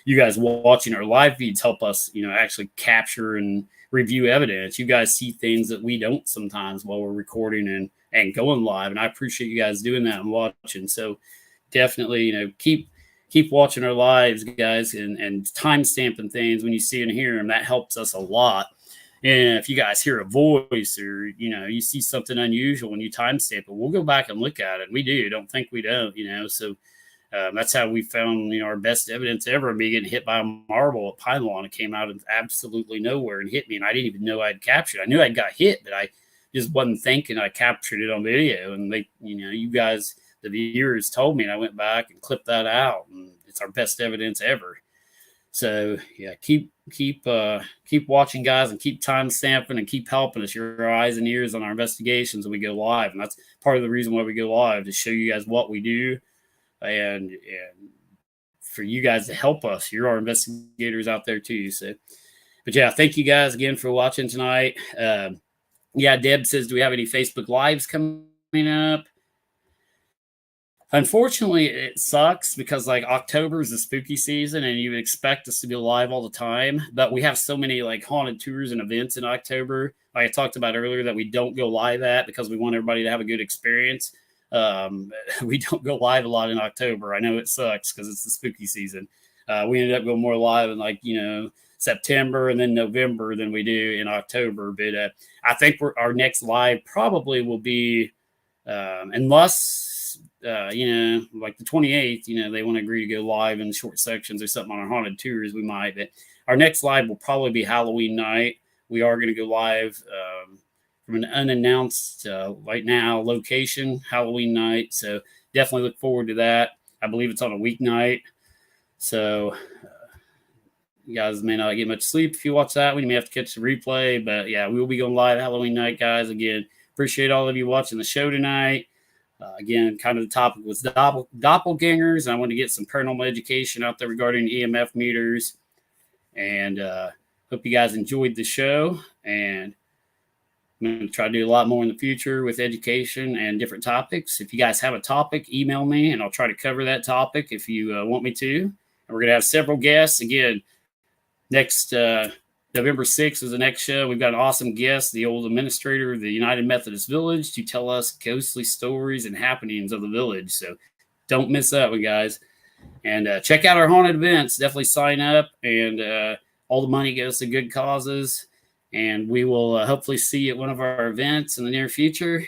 you guys watching our live feeds help us, actually capture and review evidence. You guys see things that we don't sometimes while we're recording and going live. And I appreciate you guys doing that and watching. So definitely, keep watching our lives, guys, and time stamping things when you see and hear them. That helps us a lot. And if you guys hear a voice or, you see something unusual and you timestamp it, we'll go back and look at it. We do. Don't think we don't. So that's how we found, our best evidence ever of me getting hit by a marble at Pine Lawn. It came out of absolutely nowhere and hit me. And I didn't even know I'd captured it. I knew I'd got hit, but I just wasn't thinking I captured it on video. And they, you guys, the viewers told me, and I went back and clipped that out. And it's our best evidence ever. So yeah, keep watching, guys, and keep time stamping and keep helping us. Your eyes and ears on our investigations when we go live. And that's part of the reason why we go live, to show you guys what we do and for you guys to help us. You're our investigators out there too. So, but yeah, thank you guys again for watching tonight. Yeah, Deb says, do we have any Facebook Lives coming up? Unfortunately, it sucks because like October is the spooky season and you would expect us to be live all the time. But we have so many like haunted tours and events in October, like I talked about earlier, that we don't go live at because we want everybody to have a good experience. We don't go live a lot in October. I know it sucks because it's the spooky season. We ended up going more live in like, September and then November than we do in October. But I think our next live probably will be, unless, like the 28th, they want to agree to go live in short sections or something on our haunted tours, we might. But our next live will probably be Halloween night. We are going to go live from an unannounced, right now, location, Halloween night. So definitely look forward to that. I believe it's on a weeknight. So you guys may not get much sleep if you watch that. We may have to catch the replay. But yeah, we will be going live Halloween night, guys. Again, appreciate all of you watching the show tonight. Again, kind of the topic was doppelgangers. I want to get some paranormal education out there regarding EMF meters. And hope you guys enjoyed the show. And I'm going to try to do a lot more in the future with education and different topics. If you guys have a topic, email me, and I'll try to cover that topic if you want me to. And we're going to have several guests. Again, next November 6th is the next show. We've got an awesome guest, the old administrator of the United Methodist Village, to tell us ghostly stories and happenings of the village. So don't miss that one, guys. And check out our haunted events. Definitely sign up. And all the money goes to good causes. And we will hopefully see you at one of our events in the near future.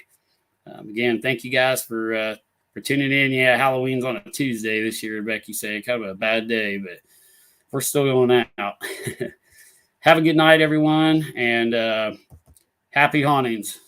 Again, thank you guys for tuning in. Yeah, Halloween's on a Tuesday this year, Becky said. Kind of a bad day, but we're still going out. Have a good night, everyone, and happy hauntings.